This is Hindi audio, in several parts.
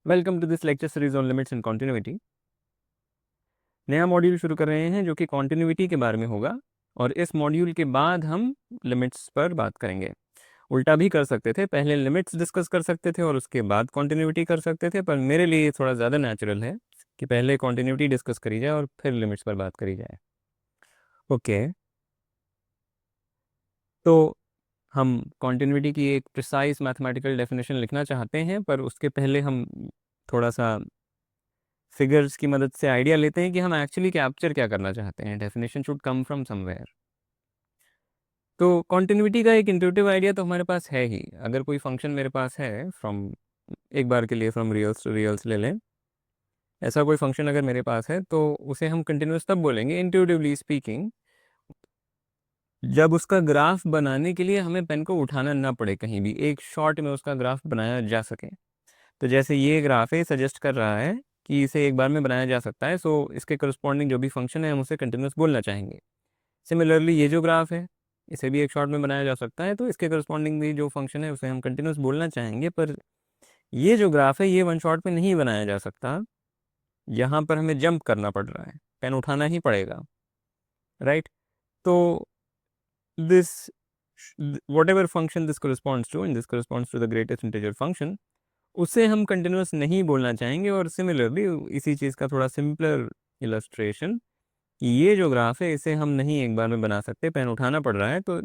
Welcome to this lecture series on limits and continuity. नया मॉड्यूल शुरू कर रहे हैं जो कि कॉन्टिन्यूटी के बारे में होगा और इस मॉड्यूल के बाद हम लिमिट्स पर बात करेंगे। उल्टा भी कर सकते थे, पहले लिमिट्स डिस्कस कर सकते थे और उसके बाद कॉन्टिन्यूटी कर सकते थे, पर मेरे लिए थोड़ा ज़्यादा नेचुरल है कि पहले कॉन्टिन्यूटी डिस्कस करी जाए और फिर लिमिट्स पर बात करी जाए। ओके, तो हम कॉन्टिन्यूटी की एक प्रिसाइज मैथमेटिकल डेफिनेशन लिखना चाहते हैं, पर उसके पहले हम थोड़ा सा फिगर्स की मदद से आइडिया लेते हैं कि हम एक्चुअली कैप्चर क्या करना चाहते हैं। Definition should come from somewhere. तो कॉन्टिन्यूटी का एक इंट्यूटिव आइडिया तो हमारे पास है ही। अगर कोई फंक्शन मेरे पास है फ्रॉम, एक बार के लिए फ्रॉम रियल्स टू रियल्स ले लें, ऐसा कोई फंक्शन अगर मेरे पास है तो उसे हम कंटिन्यूस तब बोलेंगे, इंट्यूटिवली स्पीकिंग, जब उसका ग्राफ बनाने के लिए हमें पेन को उठाना ना पड़े, कहीं भी एक शॉट में उसका ग्राफ बनाया जा सके। तो जैसे ये ग्राफ है, सजेस्ट कर रहा है कि इसे एक बार में बनाया जा सकता है, सो इसके करस्पॉन्डिंग जो भी फंक्शन है हम उसे कंटिन्यूस बोलना चाहेंगे। सिमिलरली ये जो ग्राफ है, इसे भी एक शॉट में बनाया जा सकता है, तो इसके करस्पॉन्डिंग भी जो फंक्शन है उसे हम कंटिन्यूस बोलना चाहेंगे। पर ये जो ग्राफ है ये वन शॉट में नहीं बनाया जा सकता, यहाँ पर हमें जंप करना पड़ रहा है, पेन उठाना ही पड़ेगा, राइट। तो this whatever function this corresponds to, and this corresponds to the greatest integer function, उसे हम कंटिन्यूस नहीं बोलना चाहेंगे। और सिमिलरली इसी चीज़ का थोड़ा सिंपलर इलस्ट्रेशन, ये जो ग्राफ है इसे हम नहीं एक बार में बना सकते, पेन उठाना पड़ रहा है, तो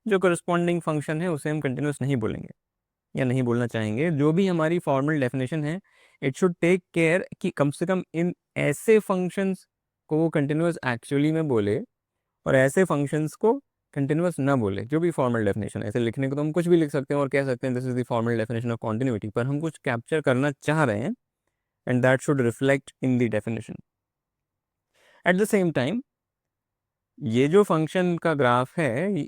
जो करस्पॉन्डिंग फंक्शन है उसे हम कंटिन्यूस नहीं बोलेंगे या नहीं बोलना चाहेंगे। जो भी हमारी फॉर्मल डेफिनेशन है, इट शुड टेक केयर कि कम से कम इन ऐसे फंक्शंस को वो कंटिन्यूस एक्चुअली में बोले और ऐसे फंक्शंस को कंटिन्यूस ना बोले। जो भी फॉर्मल डेफिनेशन है, ऐसे लिखने को तो हम कुछ भी लिख सकते हैं और कह सकते हैं this is the formal definition of continuity, पर हम कुछ कैप्चर करना चाह रहे हैं and that should reflect in the definition. At the same time ये जो फंक्शन का ग्राफ है,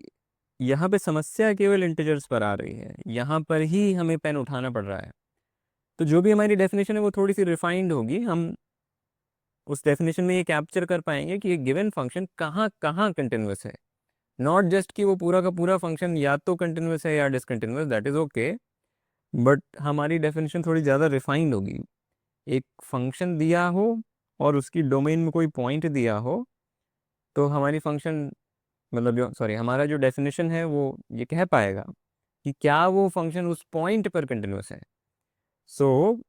यहाँ पे समस्या केवल इंटीजर्स पर आ रही है, यहाँ पर ही हमें पेन उठाना पड़ रहा है। तो जो भी हमारी डेफिनेशन है वो थोड़ी सी रिफाइंड होगी। हम उस डेफिनेशन में ये कैप्चर कर पाएंगे कि एक गिवन फंक्शन कहाँ कहाँ कंटिन्यूस है, नॉट जस्ट कि वो पूरा का पूरा फंक्शन या तो कंटिन्यूस है या discontinuous, that is okay, but हमारी डेफिनेशन थोड़ी ज़्यादा रिफाइंड होगी। एक फंक्शन दिया हो और उसकी डोमेन में कोई पॉइंट दिया हो, तो हमारी फंक्शन, मतलब जो हमारा जो डेफिनेशन है वो ये कह पाएगा कि क्या वो फंक्शन उस पॉइंट पर कंटिन्यूस है। सो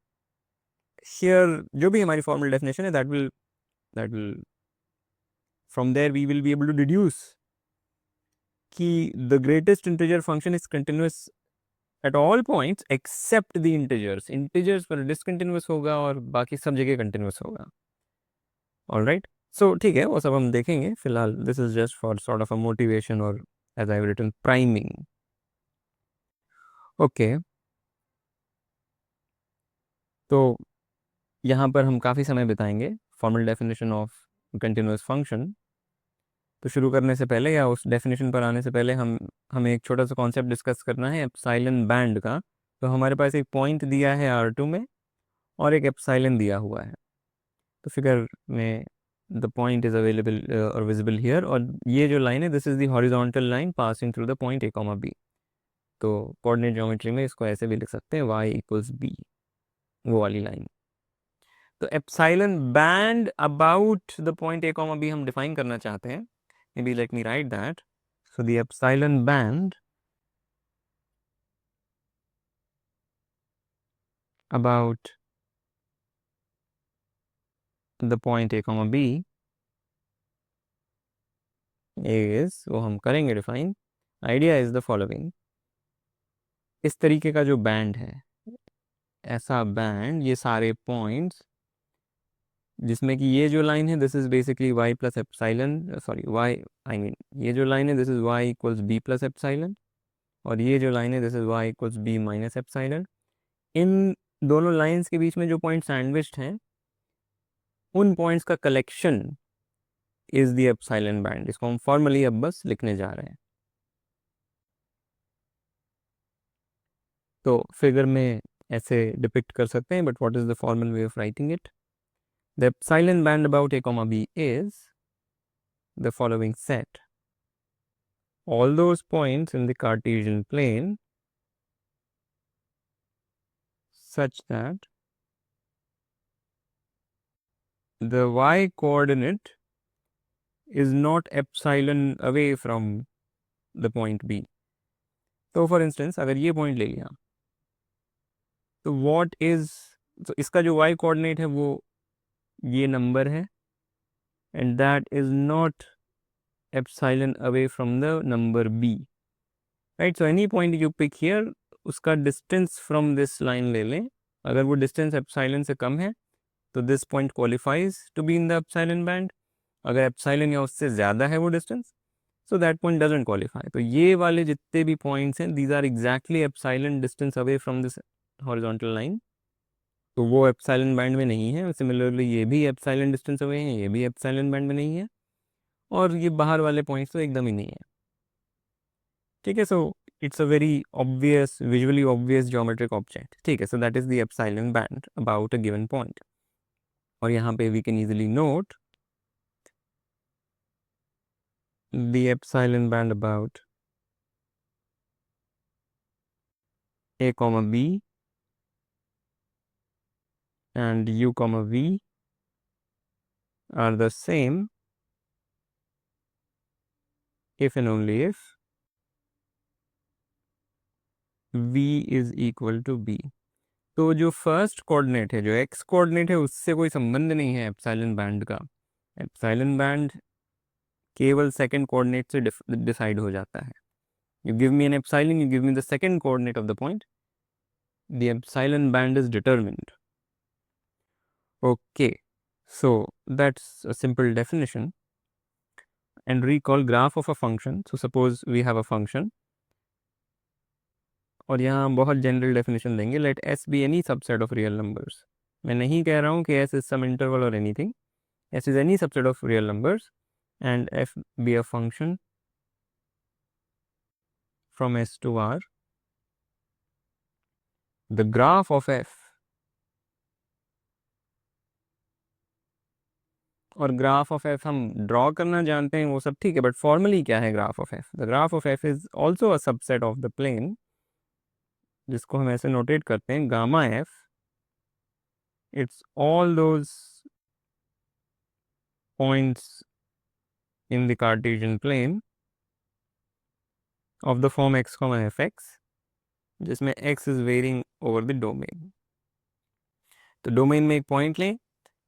हियर जो भी हमारी फॉर्मल डेफिनेशन है, that will from there we will be able to deduce कि the greatest integer function is continuous at all points except the integers. Integers पर डिसकंटिन्यूस होगा और बाकी सब जगह कंटिन्यूस होगा। ऑलराइट, सो ठीक है, वो सब हम देखेंगे। फिलहाल this is just for sort of a motivation और as I have written priming. Okay, तो यहाँ पर हम काफ़ी समय बिताएंगे formal definition of continuous function. तो शुरू करने से पहले या उस डेफिनेशन पर आने से पहले हमें एक छोटा सा कॉन्सेप्ट डिस्कस करना है एप्सिलॉन बैंड का। तो हमारे पास एक पॉइंट दिया है R2 में और एक एप्सिलॉन दिया हुआ है। तो फिगर में द पॉइंट इज अवेलेबल और विजिबल हियर, और ये जो लाइन है this is the horizontal line passing through the point A, B। तो कोऑर्डिनेट ज्योमेट्री में इसको ऐसे भी लिख सकते हैं y=b, वो वाली लाइन। तो epsilon band about the point A, B हम डिफाइन करना चाहते हैं। May be let me right that. So the epsilon band about the point A, B is, वो हम करेंगे define. Idea is the following, इस तरीके का जो बैंड है, ऐसा बैंड, ये सारे पॉइंट्स जिसमें कि ये जो लाइन है this is basically y plus epsilon, sorry y, I mean ये जो लाइन है this is y=b plus epsilon, और ये जो लाइन है this is y=b minus epsilon. इन दोनों लाइंस के बीच में जो पॉइंट सैंडविच्ड हैं, उन पॉइंट्स का collection is the epsilon band. इसको हम फॉर्मली अब बस लिखने जा रहे हैं। तो फिगर में ऐसे डिपिक्ट कर सकते हैं, but what is the formal way of writing it? The epsilon band about A, B is the following set: all those points in the Cartesian plane such that the y coordinate is not epsilon away from the point B. तो फॉर इंस्टेंस अगर ये पॉइंट ले लिया तो व्हाट इज, तो इसका जो y कोऑर्डिनेट है वो ये नंबर है and that is not epsilon away from the number B, right? So any point you pick here, उसका distance from this line ले लें, अगर वो distance epsilon से कम है तो this point qualifies to be in the epsilon band, अगर epsilon या उससे ज़्यादा है वो distance, so that point doesn't qualify. तो ये वाले जितने भी points हैं, these are exactly epsilon distance away from this horizontal line, तो वो epsilon band में नहीं है. Similarly ये भी epsilon distance away हैं, ये भी epsilon band में नहीं है, और ये बाहर वाले points तो एकदम ही नहीं है. ठीक है, so it's a very obvious, visually obvious geometric object. ठीक है, so that is the epsilon band about a given point. और यहाँ पे we can easily note the epsilon band about a comma b and u comma v are the same if and only if v is equal to b. तो जो फर्स्ट कोऑर्डिनेट है, जो एक्स कोऑर्डिनेट है, उससे कोई संबंध नहीं है एप्सिलॉन बैंड का. एप्सिलॉन बैंड केवल सेकंड कोऑर्डिनेट से डिसाइड हो जाता है. You give me an epsilon, you give me the second coordinate of the point, the epsilon band is determined. Okay, so that's a simple definition. And recall graph of a function. So suppose we have a function, और यहाँ हम बहुत जनरल डेफिनेशन देंगे. Let S be any subset of real numbers. मैं नहीं कह रहा हूँ कि एस इज सम इंटरवल और anything. S is any subset of real numbers and f be a function from S to R. The graph of f, और ग्राफ ऑफ एफ हम ड्रॉ करना जानते हैं, वो सब ठीक है, बट फॉर्मली क्या है graph of F? The graph of F is also a subset of the plane, जिसको हम ऐसे नोटेट करते हैं gamma F. It's all those points in the Cartesian plane of the form x comma F x, जिसमें x is varying over the domain. तो डोमेन में एक पॉइंट लें,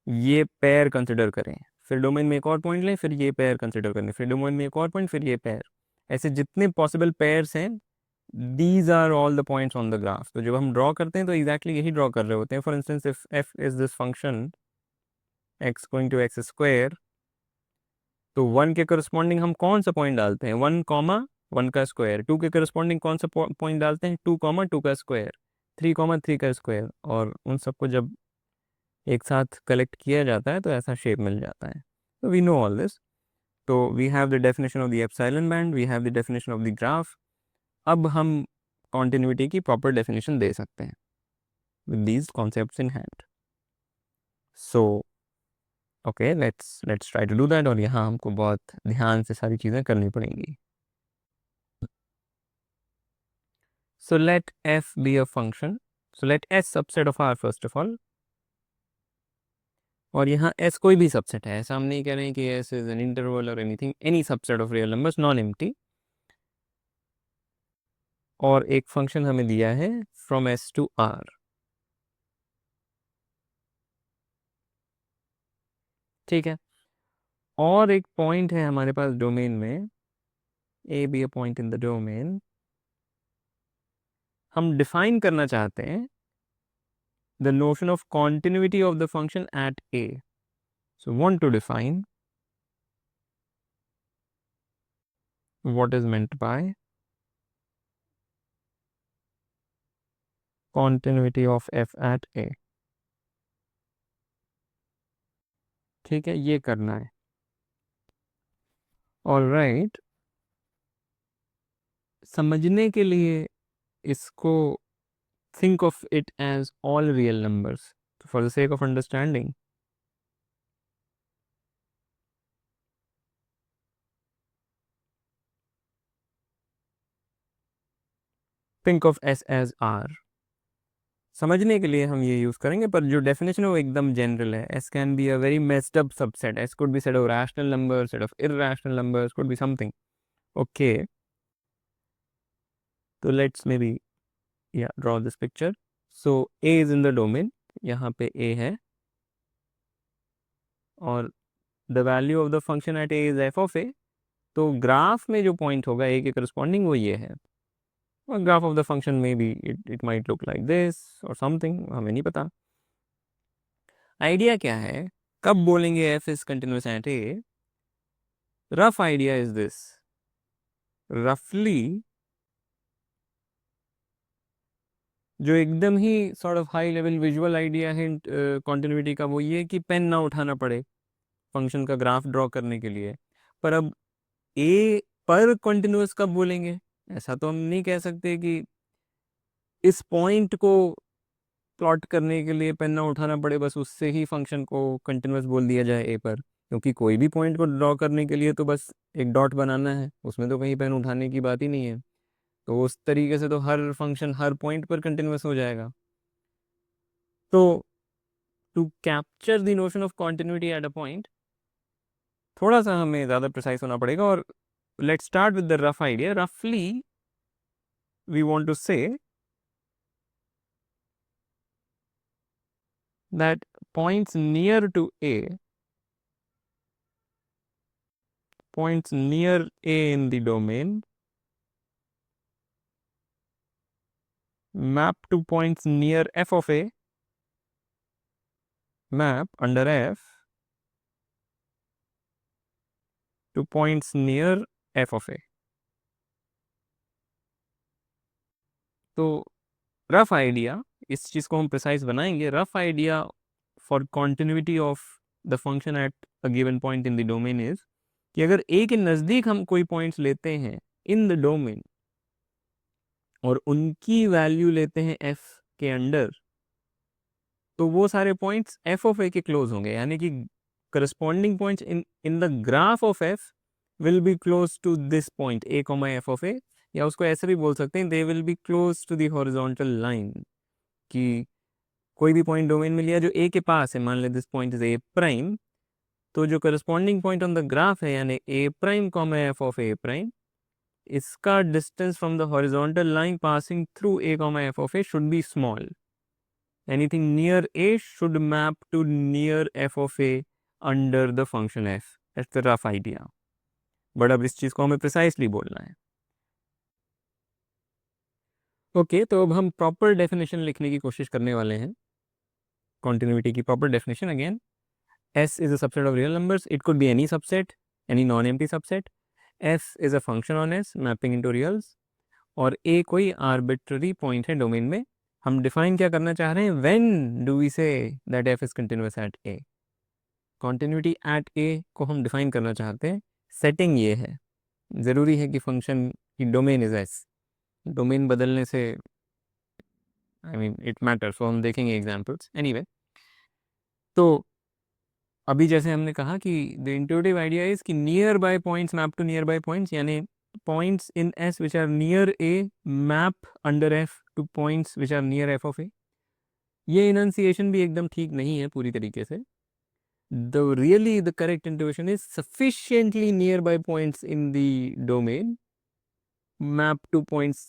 ये पेयर कंसिडर करें, फिर डोमेन में एक और पॉइंट लें, फिर ये पेयर कंसिडर करें, फिर डोमेन में एक और पॉइंट, फिर ये पेयर. ऐसे जितने पॉसिबल पेयर्स हैं, these are all the points on the graph. तो जब हम ड्रॉ करते हैं तो एग्जैक्टली यही ड्रॉ कर रहे होते हैं. For instance if f is this function x going to x square, तो 1 के करस्पॉन्डिंग हम कौन सा पॉइंट डालते हैं? 1 कॉमा 1 का स्क्वायर. 2 के करस्पॉन्डिंग कौन सा पॉइंट डालते हैं? 2 कॉमा 2 का स्क्वायर. 3 कॉमा 3 का स्क्वायर. और उन सबको जब एक साथ कलेक्ट किया जाता है तो ऐसा शेप मिल जाता है. तो वी नो ऑल दिस. तो we have the definition of the epsilon band, we have the definition of the graph. अब हम कॉन्टिन्यूटी की प्रॉपर डेफिनेशन दे सकते हैं with these concepts in hand. So okay, let's try to do that. और यहाँ हमको बहुत ध्यान से सारी चीज़ें करनी पड़ेंगी. So let f be a function. So let S subset of R first of all. और यहाँ S कोई भी सबसेट है, ऐसा हम नहीं कह रहे हैं कि S is an interval or anything, any subset of real numbers non empty. और एक फंक्शन हमें दिया है from S to R. ठीक है, और एक पॉइंट है हमारे पास डोमेन में, A be a point in the domain. हम डिफाइन करना चाहते हैं the notion of continuity of the function at A. So want to define what is meant by continuity of f at A. ठीक है, ये करना है. ऑल राइट, समझने के लिए इसको think of it as all real numbers. So for the sake of understanding, think of S as R. समझने के लिए हम ये यूज़ करेंगे, पर जो डेफिनेशन है वो एकदम जनरल है. S can be a very messed up subset. S could be set of rational numbers, set of irrational numbers, could be something. Okay. So let's maybe draw this picture. So A is in the domain. यहाँ पे A है और the value of the function at A is f of A. तो ग्राफ में जो पॉइंट होगा A के करस्पॉन्डिंग वो ये है. और ग्राफ ऑफ द फंक्शन में भी it might look like this और समथिंग, हमें नहीं पता. आइडिया क्या है, कब बोलेंगे f is continuous at A? Rough idea is this. Roughly जो एकदम ही sort of high level visual idea है कॉन्टिन्यूटी का, वो ये कि पेन ना उठाना पड़े फंक्शन का ग्राफ ड्रॉ करने के लिए. पर अब ए पर कॉन्टिन्यूस कब बोलेंगे? ऐसा तो हम नहीं कह सकते कि इस पॉइंट को प्लॉट करने के लिए पेन ना उठाना पड़े, बस उससे ही फंक्शन को कंटिन्यूस बोल दिया जाए ए पर. क्योंकि कोई भी पॉइंट को ड्रॉ करने के लिए तो बस एक डॉट बनाना है, उसमें तो कहीं पेन उठाने की बात ही नहीं है. तो उस तरीके से तो हर फंक्शन हर पॉइंट पर कंटिन्यूस हो जाएगा. तो to capture the notion of continuity at a point थोड़ा सा हमें ज़्यादा प्रिसाइज होना पड़ेगा. और let's start with the rough idea. रफली we want to say that points near to A, points near A in the domain map to points near f of A, map under f to points near f of A. तो रफ आइडिया, इस चीज़ को हम प्रिसाइज बनाएंगे. Rough idea for continuity of the function at a given point in the domain is कि अगर ए के नज़दीक हम कोई पॉइंट्स लेते हैं इन द डोमेन और उनकी वैल्यू लेते हैं एफ के अंडर, तो वो सारे पॉइंट्स एफ ऑफ ए के क्लोज होंगे. यानी कि corresponding points in the graph of F will be close to this point A comma F of A. या उसको ऐसे भी बोल सकते हैं, they will be close to the horizontal line. कि कोई भी पॉइंट डोमेन में लिया जो ए के पास है, मान ले this point is A prime, तो जो corresponding point on the graph है यानी A prime comma F of A prime, इसका distance from the horizontal line passing through A comma F of A should be small. Anything near A should map to near f of A under the function f. That's the rough idea. But अब इस चीज़ को हमें प्रिसाइसली बोलना है. ओके, तो अब हम प्रॉपर डेफिनेशन लिखने की कोशिश करने वाले हैं. कॉन्टिन्यूटी की proper definition again. S is a subset of real numbers. It could be any subset, any non-empty subset. F is a function on S, mapping into reals. और A कोई arbitrary point है डोमेन में. हम डिफाइन क्या करना चाह रहे हैं? When do we say that F is continuous at A? Continuity at A को हम डिफाइन करना चाहते हैं. सेटिंग ये है, ज़रूरी है कि फंक्शन की डोमेन इज एस. डोमेन बदलने से आई मीन इट मैटर्स, सो हम देखेंगे एग्जांपल्स. एनीवे, तो अभी जैसे हमने कहा कि द इंट्यूटिव आइडिया इज कि near bye points map to near by points, यानी points in S which are near A map under F to points which are near F of A. ये इनंसिएशन भी एकदम ठीक नहीं है पूरी तरीके से. The correct intuition is sufficiently nearby points in the domain map to points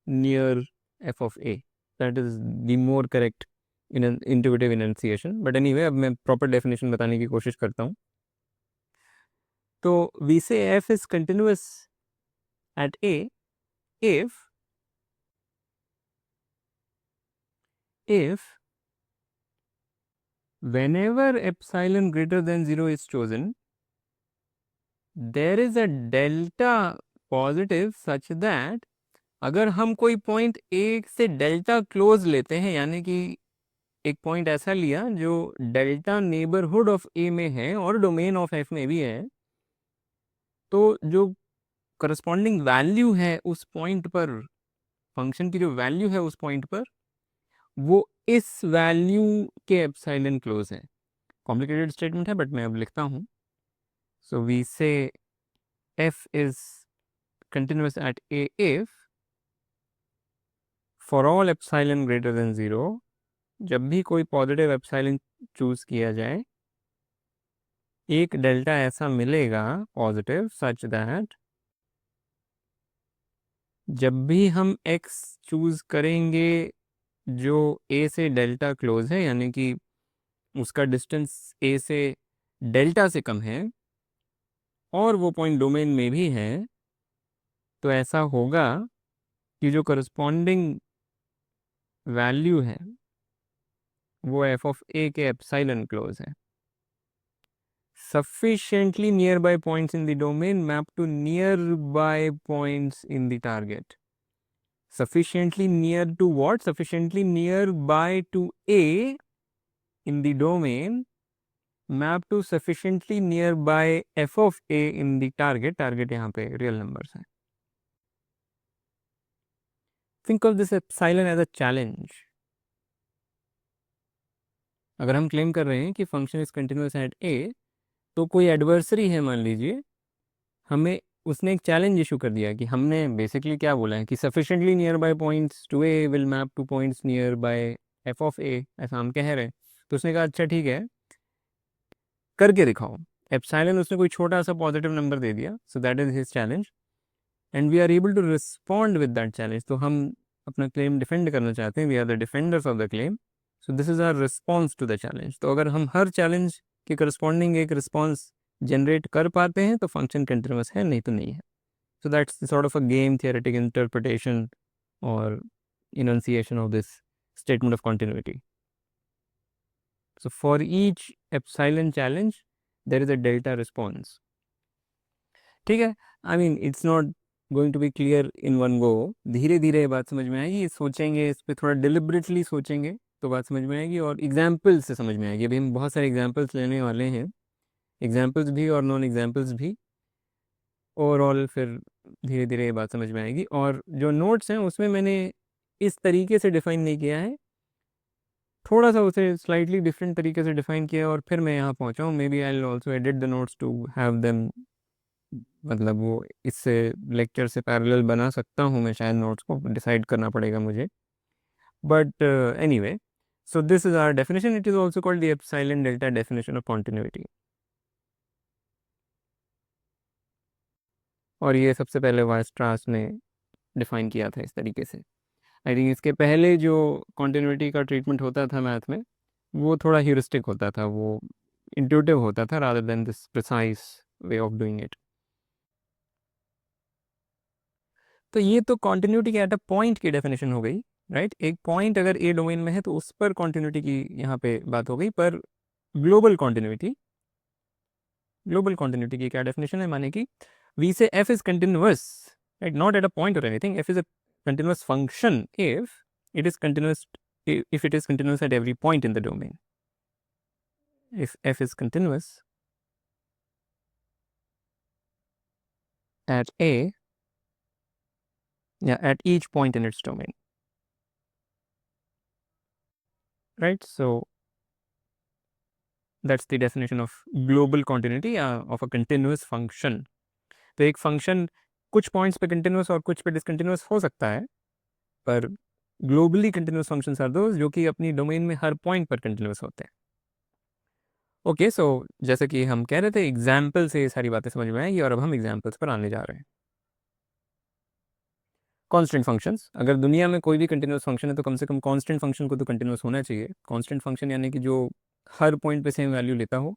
near f of A. That is the more correct in an intuitive enunciation. But anyway, अब मैं proper definition बताने की कोशिश करता हूँ. तो we say f is continuous at A if whenever epsilon greater than 0 is chosen, there is a delta positive such that अगर हम कोई पॉइंट ए से डेल्टा क्लोज लेते हैं, यानी कि एक पॉइंट ऐसा लिया जो डेल्टा नेबरहुड ऑफ ए में है और डोमेन ऑफ एफ में भी है, तो जो करस्पॉन्डिंग वैल्यू है उस पॉइंट पर, फंक्शन की जो वैल्यू है उस पॉइंट पर, वो इस वैल्यू के एप्सिलॉन क्लोज है. कॉम्प्लिकेटेड स्टेटमेंट है बट मैं अब लिखता हूँ. So we say F is continuous at A if for all epsilon greater than 0, जब भी कोई पॉजिटिव एप्सिलॉन चूज किया जाए, एक डेल्टा ऐसा मिलेगा पॉजिटिव सच दैट जब भी हम x चूज करेंगे जो a से डेल्टा क्लोज है, यानी कि उसका डिस्टेंस a से डेल्टा से कम है और वो पॉइंट डोमेन में भी है, तो ऐसा होगा कि जो करस्पॉन्डिंग वैल्यू है वो f ऑफ a के एप्सिलॉन क्लोज है. Sufficiently nearby points in the domain map to nearby points in the target. Sufficiently near to what? Sufficiently nearby to A in the domain map to sufficiently nearby f of A in the target. Target यहाँ पे real numbers है. Think of this epsilon as a challenge. अगर हम क्लेम कर रहे हैं कि फंक्शन इज कंटिन्यूअस एट ए, तो कोई एडवर्सरी है मान लीजिए, हमें उसने एक चैलेंज इशू कर दिया कि हमने बेसिकली क्या बोला है कि sufficiently near bye points to A will map to points near by F of A, ऐसा हम कह रहे हैं. तो उसने कहा अच्छा ठीक है, करके दिखाओ. एप्सिलॉन उसने कोई छोटा सा पॉजिटिव नंबर दे दिया, so that is his challenge and we are able to respond with that challenge. तो हम अपना क्लेम डिफेंड करना चाहते हैं, we are the defenders of the claim, so this is our response to the challenge. तो अगर हम हर चैलेंज के करस्पॉन्डिंग एक रिस्पॉन्स जनरेट कर पाते हैं तो फंक्शन कंटिन्यूअस है, नहीं तो नहीं है. So that's sort of a game theoretic interpretation or enunciation of this statement of continuity. So for each epsilon challenge, there is a delta response. ठीक है, I mean it's not going to be clear in one go. धीरे धीरे ये बात समझ में आएगी, सोचेंगे इस पर थोड़ा deliberately सोचेंगे तो बात समझ में आएगी और एग्जाम्पल्स से समझ में आएगी. अभी हम बहुत सारे एग्जाम्पल्स लेने वाले हैं, एग्जाम्पल्स भी और नॉन एग्जाम्पल्स भी. ओवरऑल फिर धीरे धीरे ये बात समझ में आएगी. और जो नोट्स हैं उसमें मैंने इस तरीके से डिफ़ाइन नहीं किया है, थोड़ा सा उसे स्लाइटली डिफरेंट तरीके से डिफ़ाइन किया और फिर मैं यहाँ पहुँचा हूँ. Maybe I will also edit the notes to have them, मतलब वो इससे लेक्चर से पैरेलल बना सकता हूँ मैं शायद, नोट्स को डिसाइड करना पड़ेगा मुझे. But anyway, so this is our definition. It is also called the epsilon delta definition of continuity. और ये सबसे पहले वायरस्ट्रास ने डिफ़ाइन किया था इस तरीके से. आई थिंक इसके पहले जो कॉन्टिन्यूटी का ट्रीटमेंट होता था मैथ में, वो थोड़ा ह्यूरिस्टिक होता था, वो इंट्यूटिव होता था rather than this precise way of doing it. तो ये तो कॉन्टिन्यूटी के एट अ पॉइंट की डेफिनेशन हो गई, राइट. एक पॉइंट अगर ए डोमेन में है तो उस पर कॉन्टिन्यूटी की यहाँ पे बात हो गई. पर ग्लोबल कॉन्टिन्यूटी की क्या डेफिनेशन है, माने कि we say F is continuous, right, not at a point और anything. F is a continuous function if it is continuous, if it is continuous at every point in the domain. If f is continuous at a, yeah, at each point in its domain, right? So that's the definition of global continuity of a continuous function. तो एक फंक्शन कुछ पॉइंट्स पे कंटिन्यूस और कुछ पे डिसकंटिन्यूस हो सकता है, पर globally continuous functions are those जो कि अपनी डोमेन में हर पॉइंट पर कंटिन्यूस होते हैं. ओके, सो जैसे कि हम कह रहे थे, एग्जाम्पल से ये सारी बातें समझ में आएगी और अब हम एग्जाम्पल्स पर आने जा रहे हैं. कांस्टेंट फंक्शंस, अगर दुनिया में कोई भी कंटिन्यूस फंक्शन है तो कम से कम कांस्टेंट फंक्शन को तो कंटिन्यूस होना चाहिए. कांस्टेंट फंक्शन यानी कि जो हर पॉइंट पे सेम वैल्यू लेता हो,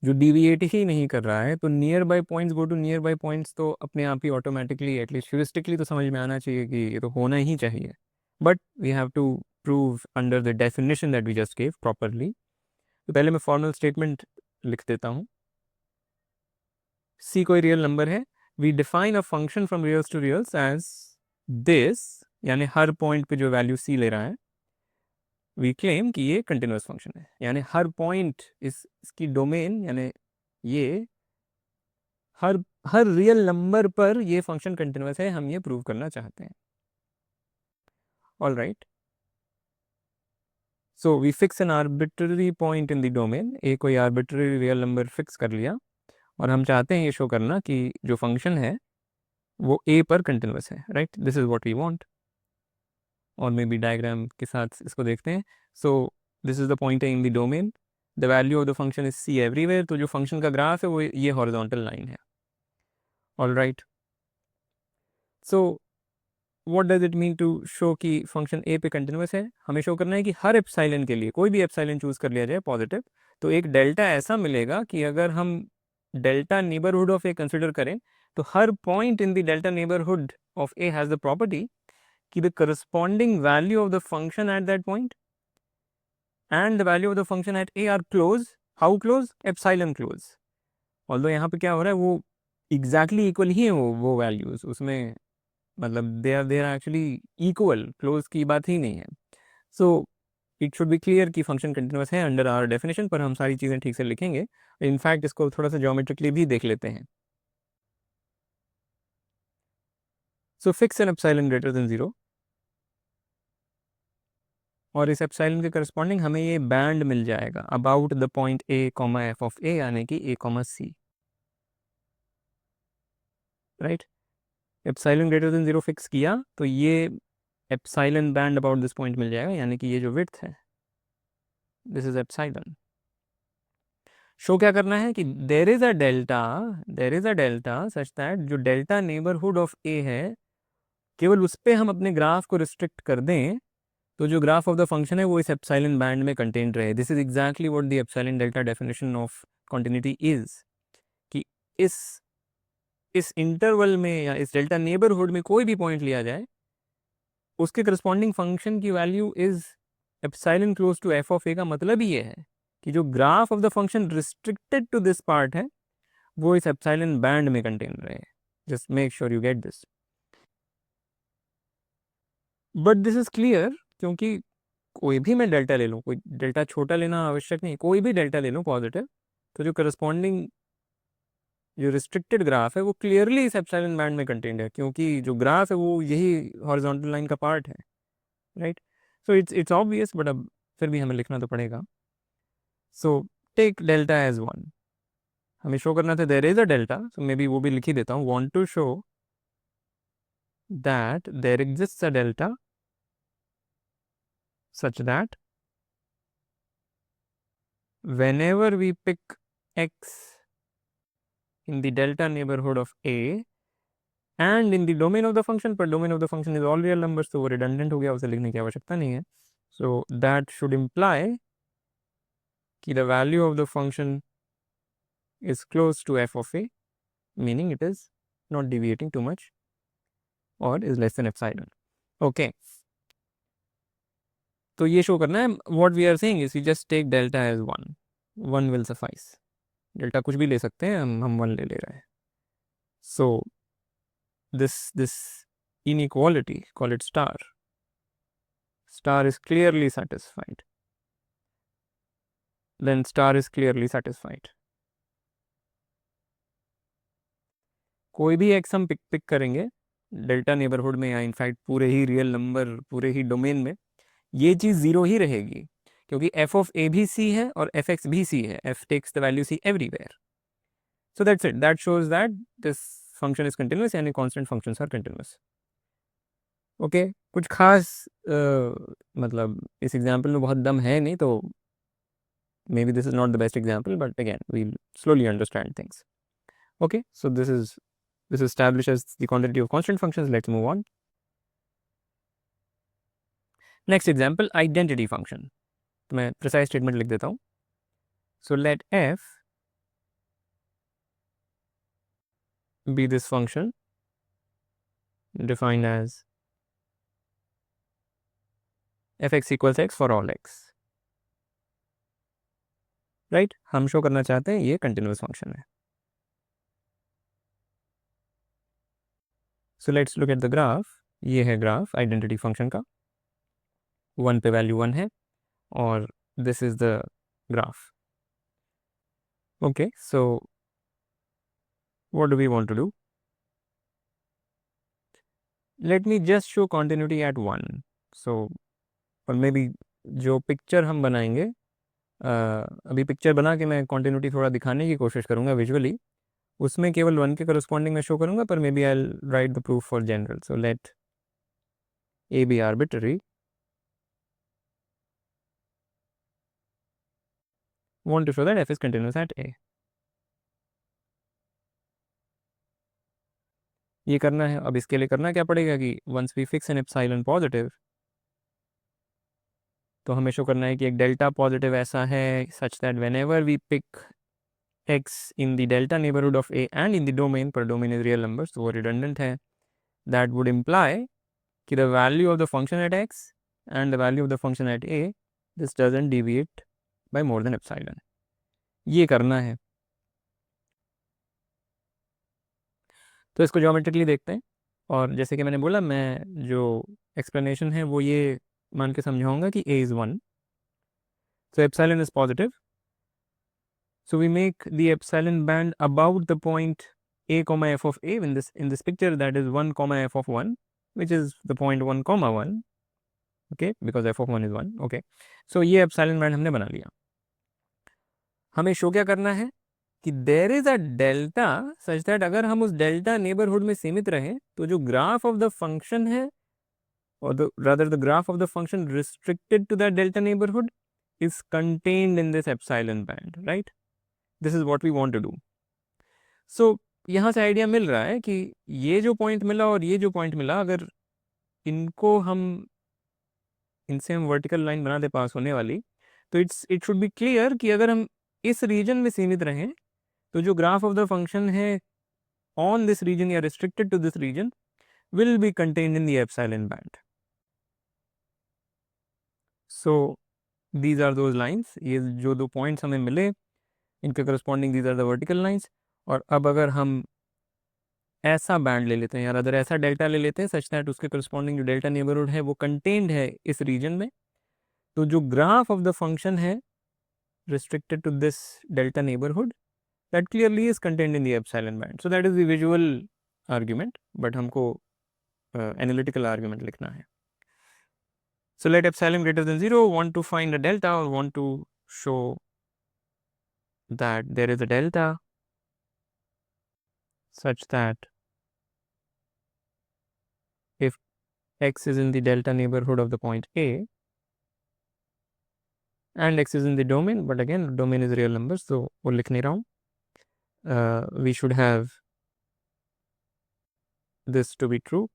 जो डिविएट ही नहीं कर रहा है. तो near by points, go to near by points, तो अपने आप ही ऑटोमेटिकली एटलीस्ट ह्यूरिस्टिकली तो समझ में आना चाहिए कि ये तो होना ही चाहिए. But we have to prove under the definition that we just gave properly. तो पहले मैं फॉर्मल स्टेटमेंट लिख देता हूँ. सी कोई रियल नंबर है, we define a function from reals to reals as this, यानी हर पॉइंट पे जो वैल्यू सी ले रहा है, वी क्लेम कि ये कंटिन्यूस फंक्शन है. यानी हर पॉइंट इसकी डोमेन, यानी ये हर हर रियल नंबर पर ये फंक्शन कंटिन्यूस है, हम ये प्रूव करना चाहते हैं. All right, so we fix an arbitrary point in the domain. एक कोई आर्बिट्ररी रियल नंबर फिक्स कर लिया और हम चाहते हैं ये शो करना कि जो फंक्शन है वो ए पर कंटिन्यूस है, right. This is what we want. और मे बी डायग्राम के साथ इसको देखते हैं. So this is the point in the domain, the value of the function is c everywhere. तो जो फंक्शन का ग्राफ है वो ये हॉरिजॉन्टल लाइन है. All right. So what does it mean to show कि फंक्शन ए पे कंटिन्यूस है? हमें शो करना है कि हर एप्सिलॉन के लिए, कोई भी एप्सिलॉन चूज कर लिया जाए पॉजिटिव, तो एक डेल्टा ऐसा मिलेगा कि अगर हम delta neighbourhood of A consider करें तो हर point in the delta neighbourhood of A has the property कि the corresponding value of the function at that point and the value of the function at A are close. How close? Epsilon close. Although यहाँ पे क्या हो रहा है, वो एग्जैक्टली इक्वल ही है वो वैल्यूज उसमें, मतलब they are actually equal, close की बात ही नहीं है. So it should be clear कि फंक्शन कंटिन्यूस है अंडर आवर डेफिनेशन, पर हम सारी चीज़ें ठीक से लिखेंगे. इनफैक्ट इसको थोड़ा सा ज्योमेट्रिकली भी देख लेते हैं. So fix an epsilon greater than 0, और इस एप्सिलॉन के करस्पॉन्डिंग हमें ये बैंड मिल जाएगा about the point A comma F of A, यानी कि A comma C. Right. Epsilon greater than 0 fix किया तो ये epsilon band about this point मिल जाएगा, यानी कि ये जो विड्थ है दिस इज एप्सिलॉन. शो क्या करना है कि there is a delta such that जो डेल्टा नेबरहुड ऑफ ए है केवल उस पर हम अपने ग्राफ को रिस्ट्रिक्ट कर दें तो जो ग्राफ ऑफ द फंक्शन है वो इस एप्सिलॉन बैंड में कंटेन्ड रहे. This is exactly what the epsilon delta definition of continuity is, कि इस इंटरवल में या इस डेल्टा नेबरहुड में कोई भी पॉइंट लिया जाए उसके करस्पॉन्डिंग फंक्शन की value is epsilon close to F of A. का मतलब ही ये है कि जो graph of the function restricted to this part है वो इस एप्सिलॉन बैंड में कंटेन रहे. Just make sure you get this. But this is clear क्योंकि कोई भी मैं डेल्टा ले लूँ, कोई डेल्टा छोटा लेना आवश्यक नहीं, कोई भी डेल्टा ले लूँ पॉजिटिव, तो जो करस्पॉन्डिंग जो रिस्ट्रिक्टेड ग्राफ है वो क्लियरली इस एप्सिलॉन बैंड में कंटेन्ड है, क्योंकि जो ग्राफ है वो यही हॉरिजॉन्टल लाइन का पार्ट है. Right. So it's obvious, but अब फिर भी हमें लिखना तो पड़ेगा. So take delta as 1. हमें शो करना था there is a delta, so maybe वो भी लिख ही देता हूँ. Want to show that there exists a delta such that whenever we pick x in the delta neighborhood of a and in the domain of the function, पर domain of the function is all real numbers, तो वो redundant हो गया, उसे लिखने की आवश्यकता नहीं है. So that should imply कि the value of the function is close to f of a, meaning it is not deviating too much or is less than epsilon. Okay. तो ये शो करना है. what we are saying is we just take delta as 1. 1 will suffice. Delta कुछ भी ले सकते हैं, हम 1 ले रहे हैं. So this inequality, call it star is clearly satisfied. Then star is clearly satisfied. कोई भी x हम पिक करेंगे डेल्टा नेबरहुड में या इनफैक्ट पूरे ही रियल नंबर पूरे ही डोमेन में, ये चीज़ 0 ही रहेगी क्योंकि f ऑफ a भी c है और fx भी c है. f takes the value c everywhere. So that's it. That shows that this function is continuous, यानी constant functions are continuous. Okay. कुछ खास मतलब इस एग्जाम्पल में बहुत दम है नहीं, तो maybe this is not the best example, but again we'll slowly understand things. Okay, so this establishes the quantity of constant functions. Let's move on. Next example, identity function. तो मैं precise statement लिख देता हूँ. So let f be this function defined as fx equals x for all x. Right. हम शो करना चाहते हैं ये कंटिन्यूस फंक्शन है. So let's look at the graph. ये है ग्राफ आइडेंटिटी फंक्शन का. 1 पे वैल्यू 1 है और this is the graph. Okay. So what do we want to do? Let me just show continuity at 1. So और मे बी जो पिक्चर हम बनाएंगे, अभी पिक्चर बना के मैं कॉन्टिन्यूटी थोड़ा दिखाने की कोशिश करूँगा विजुअली. उसमें केवल 1 के करस्पॉन्डिंग में शो करूँगा, पर maybe I write the proof for general. So let A be arbitrary want to show that f is continuous at a. ये करना है। अब इसके लिए करना क्या पड़ेगा कि once we fix an epsilon positive, तो हमें शो करना है कि एक डेल्टा पॉजिटिव ऐसा है such that whenever we pick x in the delta neighborhood of a and in the domain, पर domain is real numbers तो वो redundant है, that would imply कि the value of the function at x and the value of the function at a, this doesn't deviate by more than epsilon. ये करना है। तो इसको ज्योमेट्रिकली देखते हैं, और जैसे कि मैंने बोला, मैं जो एक्सप्लेनेशन है वो ये मान के समझाऊंगा कि a is 1, so epsilon is positive, so we make the epsilon band about the point a comma f of a in this picture, that is 1 comma f of 1, which is the point 1 comma 1, okay, because f of 1 is 1, okay. So ये epsilon band हमने बना लिया। हमें शो क्या करना है कि there is a delta such that अगर हम उस डेल्टा नेबरहुड में सीमित रहें तो जो ग्राफ ऑफ द फंक्शन है, or rather the graph of the function restricted to that delta neighborhood is contained in this epsilon band, right? This is what we want to do. So यहाँ से आइडिया मिल रहा है कि ये जो पॉइंट मिला और ये जो पॉइंट मिला, अगर इनको इनसे हम वर्टिकल लाइन बना दे पास होने वाली, तो इट शुड बी क्लियर कि अगर हम इस रीजन में सीमित रहें तो जो ग्राफ ऑफ द फंक्शन है ऑन दिस रीजन या restricted to this region will be contained in the epsilon band. So these are those lines, ये जो दो पॉइंट्स हमें मिले इनके corresponding these are the vertical lines. और अब अगर हम ऐसा बैंड ले लेते हैं या अदर ऐसा डेल्टा ले लेते हैं सच दैट उसके करस्पॉन्डिंग जो डेल्टा नेबरहुड है वो कंटेन्ड है इस रीजन में, तो जो ग्राफ ऑफ द फंक्शन है restricted to this delta neighborhood, that clearly is contained in the epsilon band. So that is the visual argument, but हमको analytical argument लिखना है. So let epsilon greater than 0, want to find a delta or want to show that there is a delta such that if x is in the delta neighborhood of the point A and x is in the domain, but again domain is real numbers, so वो लिख नहीं रहा हूँ, we should have this to be true,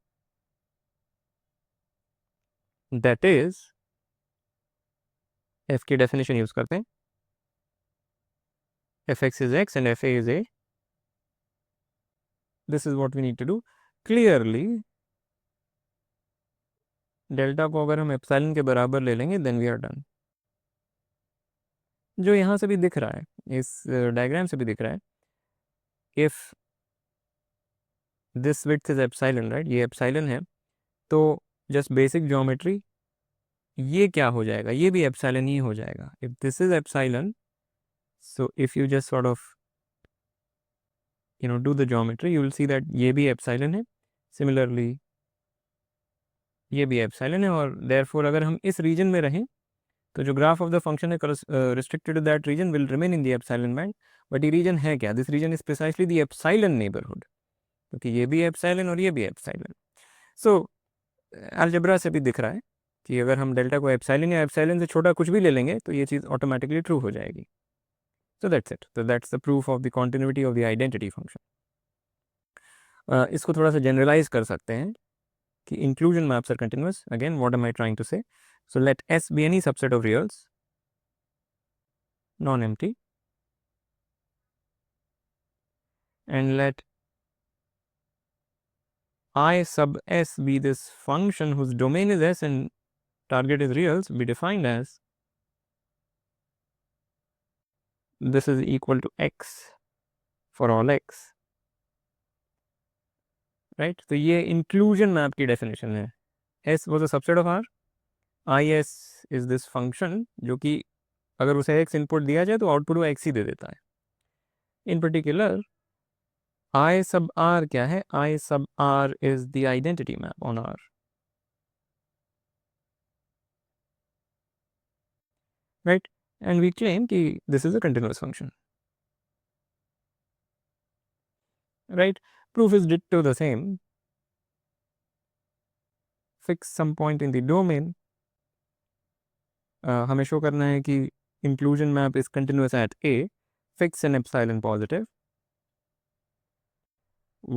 that is f की definition use करते हैं, fx is x and fa is a. This is what we need to do. Clearly delta को अगर हम एप्सिलॉन के बराबर ले लेंगे देन वी आर डन। जो यहाँ से भी दिख रहा है, इस डायग्राम से भी दिख रहा है, if this width is epsilon, right, ये एप्सिलॉन है, तो जस्ट बेसिक ज्योमेट्री, ये क्या हो जाएगा, ये भी एप्सिलॉन ही हो जाएगा। If this is epsilon, so if you just sort of do the geometry, you will see that ये भी एप्सिलॉन है, सिमिलरली ये भी एप्सिलॉन है, और देयरफॉर अगर हम इस रीजन में रहें तो जो ग्राफ ऑफ द फंक्शन है restricted to that region will remain in the epsilon band. But ये रीजन है क्या? This region is precisely the epsilon neighbourhood, क्योंकि ये भी एप्सिलॉन और ये भी एप्सिलॉन। सो अलजेब्रा से भी दिख रहा है कि अगर हम डेल्टा को एप्सिलॉन या एप्सिलॉन से छोटा कुछ भी ले लेंगे तो ये चीज़ ऑटोमेटिकली ट्रू हो जाएगी। सो दैट्स इट, तो that's the proof of the continuity of the identity function. इसको थोड़ा सा जनरलाइज कर सकते हैं कि inclusion maps are continuous. Again, what am I trying to say? So let S be any subset of reals, non-empty, and let I sub S be this function whose domain is S and target is reals, be defined as this is equal to X for all X, right? तो ये inclusion map की definition है। S was a subset of R, IS is this function जो कि अगर उसे X input दिया जाए तो आउटपुट वो X ही दे देता है। In particular I sub R क्या है? I sub R is the identity map on R, right? And we claim कि this is a continuous function, right? Proof is ditto the same. Fix some point in the domain. हमें शो करना है कि inclusion map is continuous at A, fix an epsilon positive.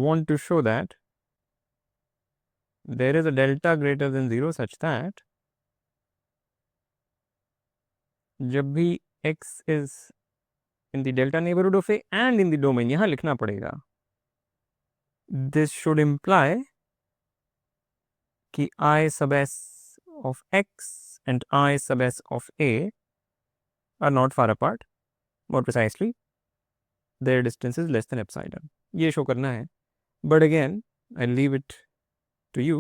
Want to show that there is a delta greater than 0 such that जब भी x is in the delta neighborhood of A and in the domain, यहाँ लिखना पड़ेगा, this should imply कि I sub s of x and I sub s of A are not far apart. More precisely, their distance is less than epsilon. ये शो करना है. But again, I'll leave it to you.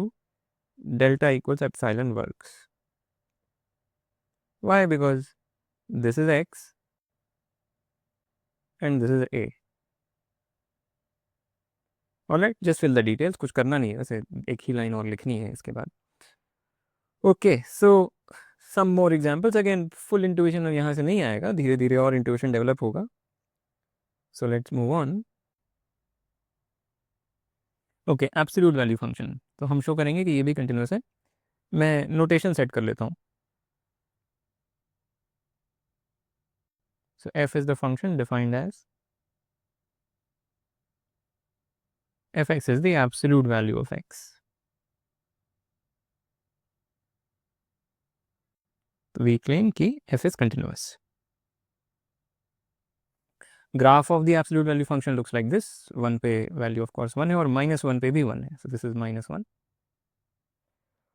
Delta equals epsilon works. Why? Because this is x and this is A. Alright, just fill the details. कुछ करना नहीं है, वैसे एक ही लाइन और लिखनी है इसके बाद. Okay, so some more examples. Again, full intuition यहाँ से नहीं आएगा, धीरे धीरे और intuition develop होगा. So let's move on. Okay, absolute value function. तो हम शो करेंगे कि ये भी continuous है. मैं notation set कर लेता हूँ. So f is the function defined as fx is the absolute value of x. We claim कि f is continuous. Graph of the absolute value function looks like this. 1 पे value of course 1 है और -1 पे भी 1 है. So this is -1.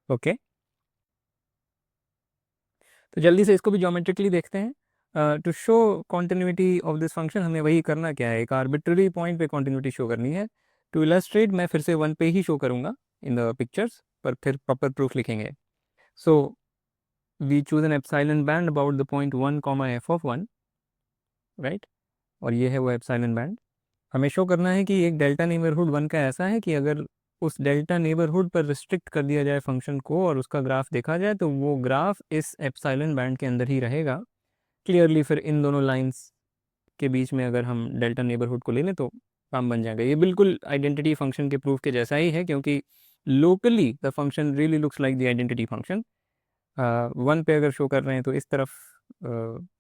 Okay. तो जल्दी से इसको भी ज्योमेट्रिकली देखते हैं. To show continuity of this function हमें वही करना क्या है, एक आर्बिट्ररी पॉइंट पे कॉन्टिन्यूटी शो करनी है. टू इलस्ट्रेट मैं फिर से 1 पे ही शो करूँगा इन द पिक्चर्स, पर फिर प्रॉपर प्रूफ लिखेंगे. So we choose an epsilon band about the point 1, f of 1, right. और ये है वो एप्सिलॉन बैंड. हमें शो करना है कि एक डेल्टा नेबरहुड 1 का ऐसा है कि अगर उस डेल्टा नेबरहुड पर रिस्ट्रिक्ट कर दिया जाए फंक्शन को और उसका ग्राफ देखा जाए तो वो ग्राफ इस एप्सिलॉन बैंड के अंदर ही रहेगा. क्लियरली फिर इन दोनों लाइंस के बीच में अगर हम डेल्टा नेबरहुड को ले लें तो काम बन जाएगा. ये बिल्कुल आइडेंटिटी फंक्शन के प्रूफ के जैसा ही है, क्योंकि locally the function really looks like the identity function. 1 पे अगर शो कर रहे हैं तो इस तरफ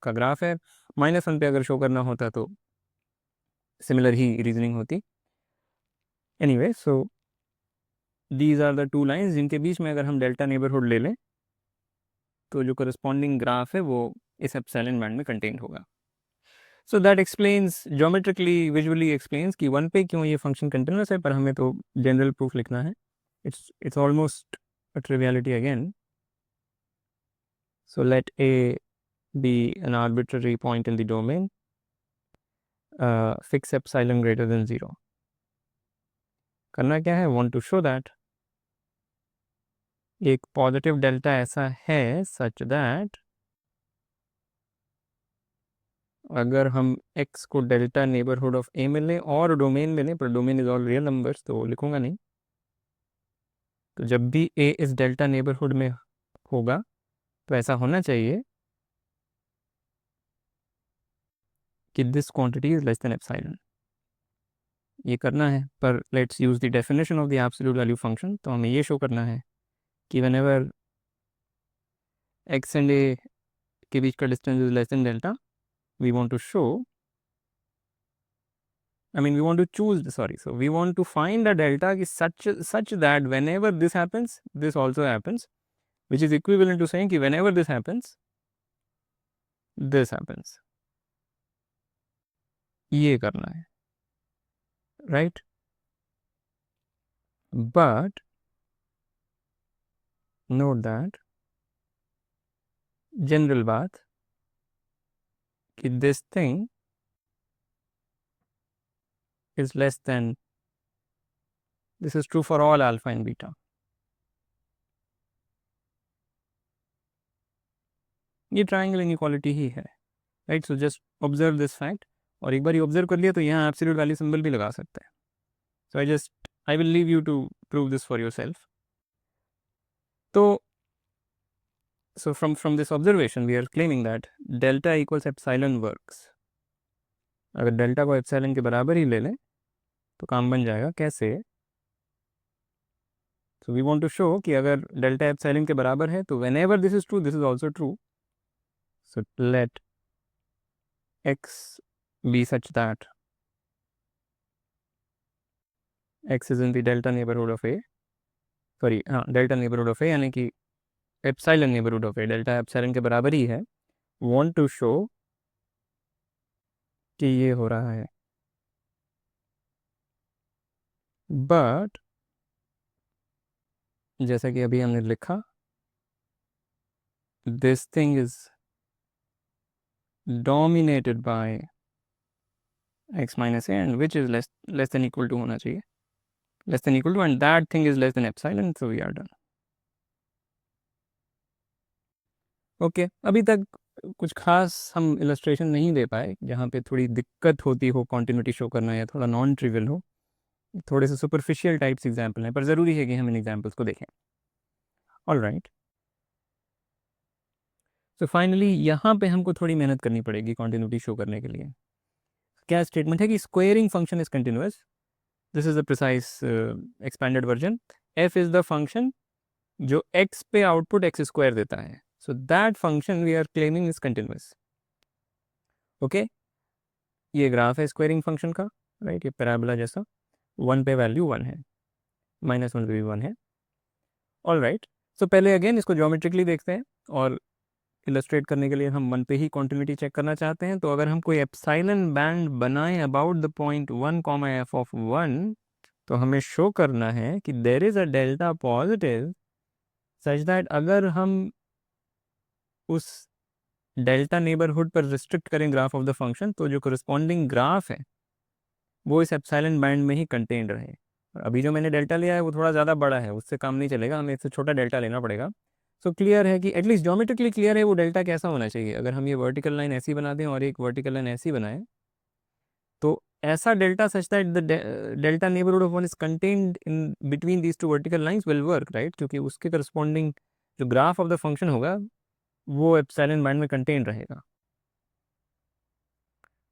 का ग्राफ है, -1 पे अगर शो करना होता तो सिमिलर ही रीजनिंग होती. Anyway, so these are the 2 lines जिनके बीच में अगर हम डेल्टा नेबरहुड ले लें तो जो करस्पॉन्डिंग ग्राफ है वो इस एप्सिलॉन बैंड में कंटेन्ड होगा. So that explains geometrically, visually explains कि 1 पे क्यों ये फंक्शन कंटिन्यूस है, पर हमें तो जनरल प्रूफ लिखना है. It's almost a triviality again. So let A be an arbitrary point in the domain, fix epsilon greater than 0. करना क्या है? Want to show that एक पॉजिटिव डेल्टा ऐसा है सच दैट अगर हम x को डेल्टा नेबरहुड ऑफ A में लें और डोमेन में लें, पर domain is all real numbers तो लिखूंगा नहीं, तो जब भी A इस डेल्टा नेबरहुड में होगा तो ऐसा होना चाहिए कि this quantity is less than epsilon. ये करना है, पर let's use the definition of the absolute value function. तो हमें ये शो करना है कि व्हेनेवर x एंड A के बीच का distance is less than delta, we want to show, we want to choose, so we want to find a delta such that whenever this happens, this also happens, which is equivalent to saying कि whenever this happens, this happens. ये करना है, right? But note that general बात कि this thing is less than, this is true for all alpha and beta. ये ट्राइंगल इनइक्वालिटी ही है, right. So just observe this fact, और एक बार ये ऑब्जर्व कर लिया तो यहाँ एब्सोल्यूट वैल्यू सिंबल भी लगा सकते हैं. सो I will leave you to prove this for yourself. So from this observation we are claiming that delta equals epsilon works. अगर डेल्टा को एप्सिलॉन के बराबर ही ले लें तो काम बन जाएगा. कैसे? So we want to show कि अगर डेल्टा एप्सिलॉन के बराबर है तो whenever this is true, this is also true. So let x be such that x is in the delta neighborhood of a, sorry हाँ डेल्टा नेबरहुड ऑफ ए, यानी कि epsilon neighbourhood of A delta epsilon के बराबर ही है, वांट टू शो कि ये हो रहा है, बट जैसा कि अभी हमने लिखा, this thing is dominated by x minus a and which is less than equal to होना चाहिए, less than equal to, and that thing is less than epsilon, so we are done. Okay, अभी तक कुछ खास हम इलस्ट्रेशन नहीं दे पाए जहाँ पे थोड़ी दिक्कत होती हो कॉन्टिन्यूटी शो करना या थोड़ा नॉन ट्रिवियल हो, थोड़े से सुपरफिशियल टाइप्स एग्जाम्पल हैं, पर ज़रूरी है कि हम इन एग्जाम्पल्स को देखें। ऑल राइट, सो फाइनली यहाँ पे हमको थोड़ी मेहनत करनी पड़ेगी कॉन्टिन्यूटी शो करने के लिए। क्या स्टेटमेंट है कि squaring function is continuous, this is the precise expanded version, f is the function जो x पे आउटपुट x स्क्वायर देता है, so that function we are claiming is continuous. Okay, ये ग्राफ है स्क्वेयरिंग फंक्शन का, राइट, ये पैराबोला जैसा, 1 पे वैल्यू 1 है, -1 पे भी 1 है। ऑल राइट, सो पहले अगेन इसको ज्योमेट्रिकली देखते हैं, और इलस्ट्रेट करने के लिए हम 1 पे ही कॉन्टिन्यूटी चेक करना चाहते हैं। तो अगर हम कोई एप्सिलॉन बैंड बनाएं about the point 1, f of 1, तो हमें शो करना है कि there is a delta positive such that अगर हम उस डेल्टा नेबरहुड पर रिस्ट्रिक्ट करें ग्राफ ऑफ द फंक्शन, तो जो करस्पॉन्डिंग ग्राफ है वो इस एप्सिलॉन बैंड में ही कंटेन रहे। और अभी जो मैंने डेल्टा लिया है वो थोड़ा ज़्यादा बड़ा है, उससे काम नहीं चलेगा, हमें इससे छोटा डेल्टा लेना पड़ेगा। सो क्लियर है कि एटलीस्ट ज्योमेट्रिकली क्लियर है वो डेल्टा कैसा होना चाहिए। अगर हम ये वर्टिकल लाइन ऐसी बना दें और एक वर्टिकल लाइन ऐसी बनाएं, तो ऐसा delta such that the delta neighbourhood of one is contained in between these two vertical lines will work, right, क्योंकि उसके करस्पॉन्डिंग जो ग्राफ ऑफ द फंक्शन होगा वो एप्सिलॉन बैंड में कंटेन रहेगा।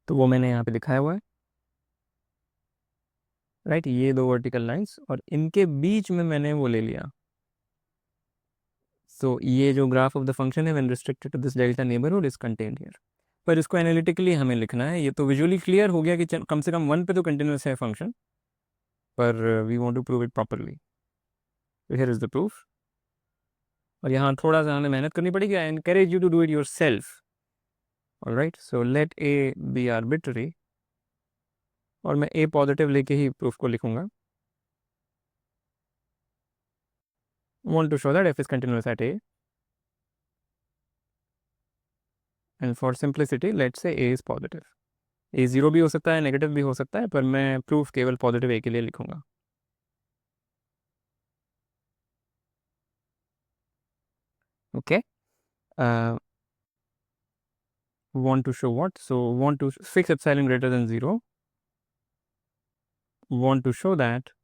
तो वो मैंने यहाँ पे दिखाया हुआ है, राइट, ये दो वर्टिकल लाइंस और इनके बीच में मैंने वो ले लिया। सो ये जो ग्राफ ऑफ द फंक्शन है when restricted to this delta neighbourhood is contained here. पर इसको एनालिटिकली हमें लिखना है। ये तो विजुअली क्लियर हो गया कि कम से कम 1 पे तो कंटिन्यूस है फंक्शन, पर we want to prove it properly. तो हियर इज द प्रूफ, और यहाँ थोड़ा सा हमें मेहनत करनी पड़ेगी। I encourage you to do it yourself. Alright, so let A be arbitrary, और मैं ए पॉजिटिव लेके ही प्रूफ को लिखूंगा। Want to show that f is continuous at a, and for simplicity let's say a is positive. a 0 भी हो सकता है, नेगेटिव भी हो सकता है, पर मैं प्रूफ केवल पॉजिटिव ए के लिए लिखूंगा। Okay, want to show what? So want to fix epsilon greater than 0, want to show that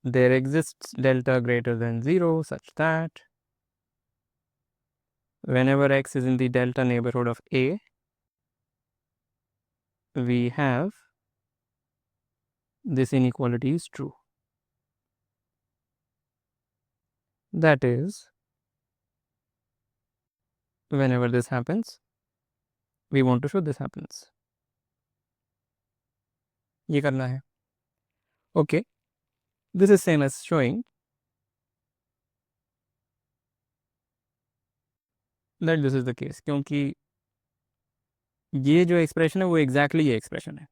there exists delta greater than 0 such that whenever x is in the delta neighborhood of a, we have this inequality is true. That is, whenever this happens, we want to show this happens. ये करना है। Okay, this is same as showing that this is the case, क्योंकि ये जो एक्सप्रेशन है वो एग्जैक्टली ये एक्सप्रेशन है।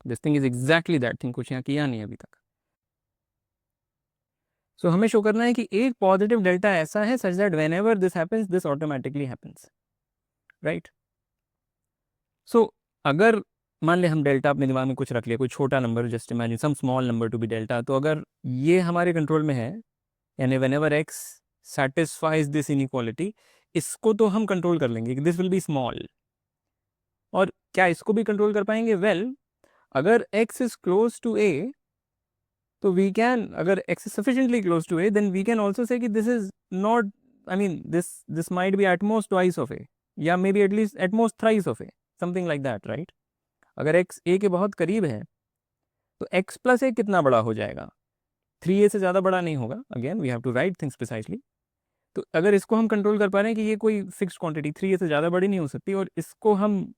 This thing is exactly that thing, कुछ यहाँ किया नहीं अभी तक। सो हमें शो करना है कि एक पॉजिटिव डेल्टा ऐसा है such that whenever this happens this automatically happens, right. So अगर मान ले हम डेल्टा अपने दिमाग में कुछ रख लिया, कोई छोटा number, just imagine some small number to be delta, तो अगर ये हमारे कंट्रोल में है, यानी whenever x satisfies this inequality, इसको तो हम कंट्रोल कर लेंगे कि दिस विल बी स्मॉल। और क्या इसको भी कंट्रोल कर पाएंगे? वेल, अगर x is close to a, तो वी कैन, अगर x is sufficiently close to a, then we can also say कि this is not, I mean this might be at most twice of a, या maybe at least at most thrice of a, something like that, right. अगर x a के बहुत करीब है तो x प्लस a कितना बड़ा हो जाएगा? 3a से ज़्यादा बड़ा नहीं होगा। Again we have to write things precisely. तो अगर इसको हम कंट्रोल कर पा रहे हैं कि ये कोई फिक्स्ड क्वांटिटी 3a से ज़्यादा बड़ी नहीं हो सकती और इसको हम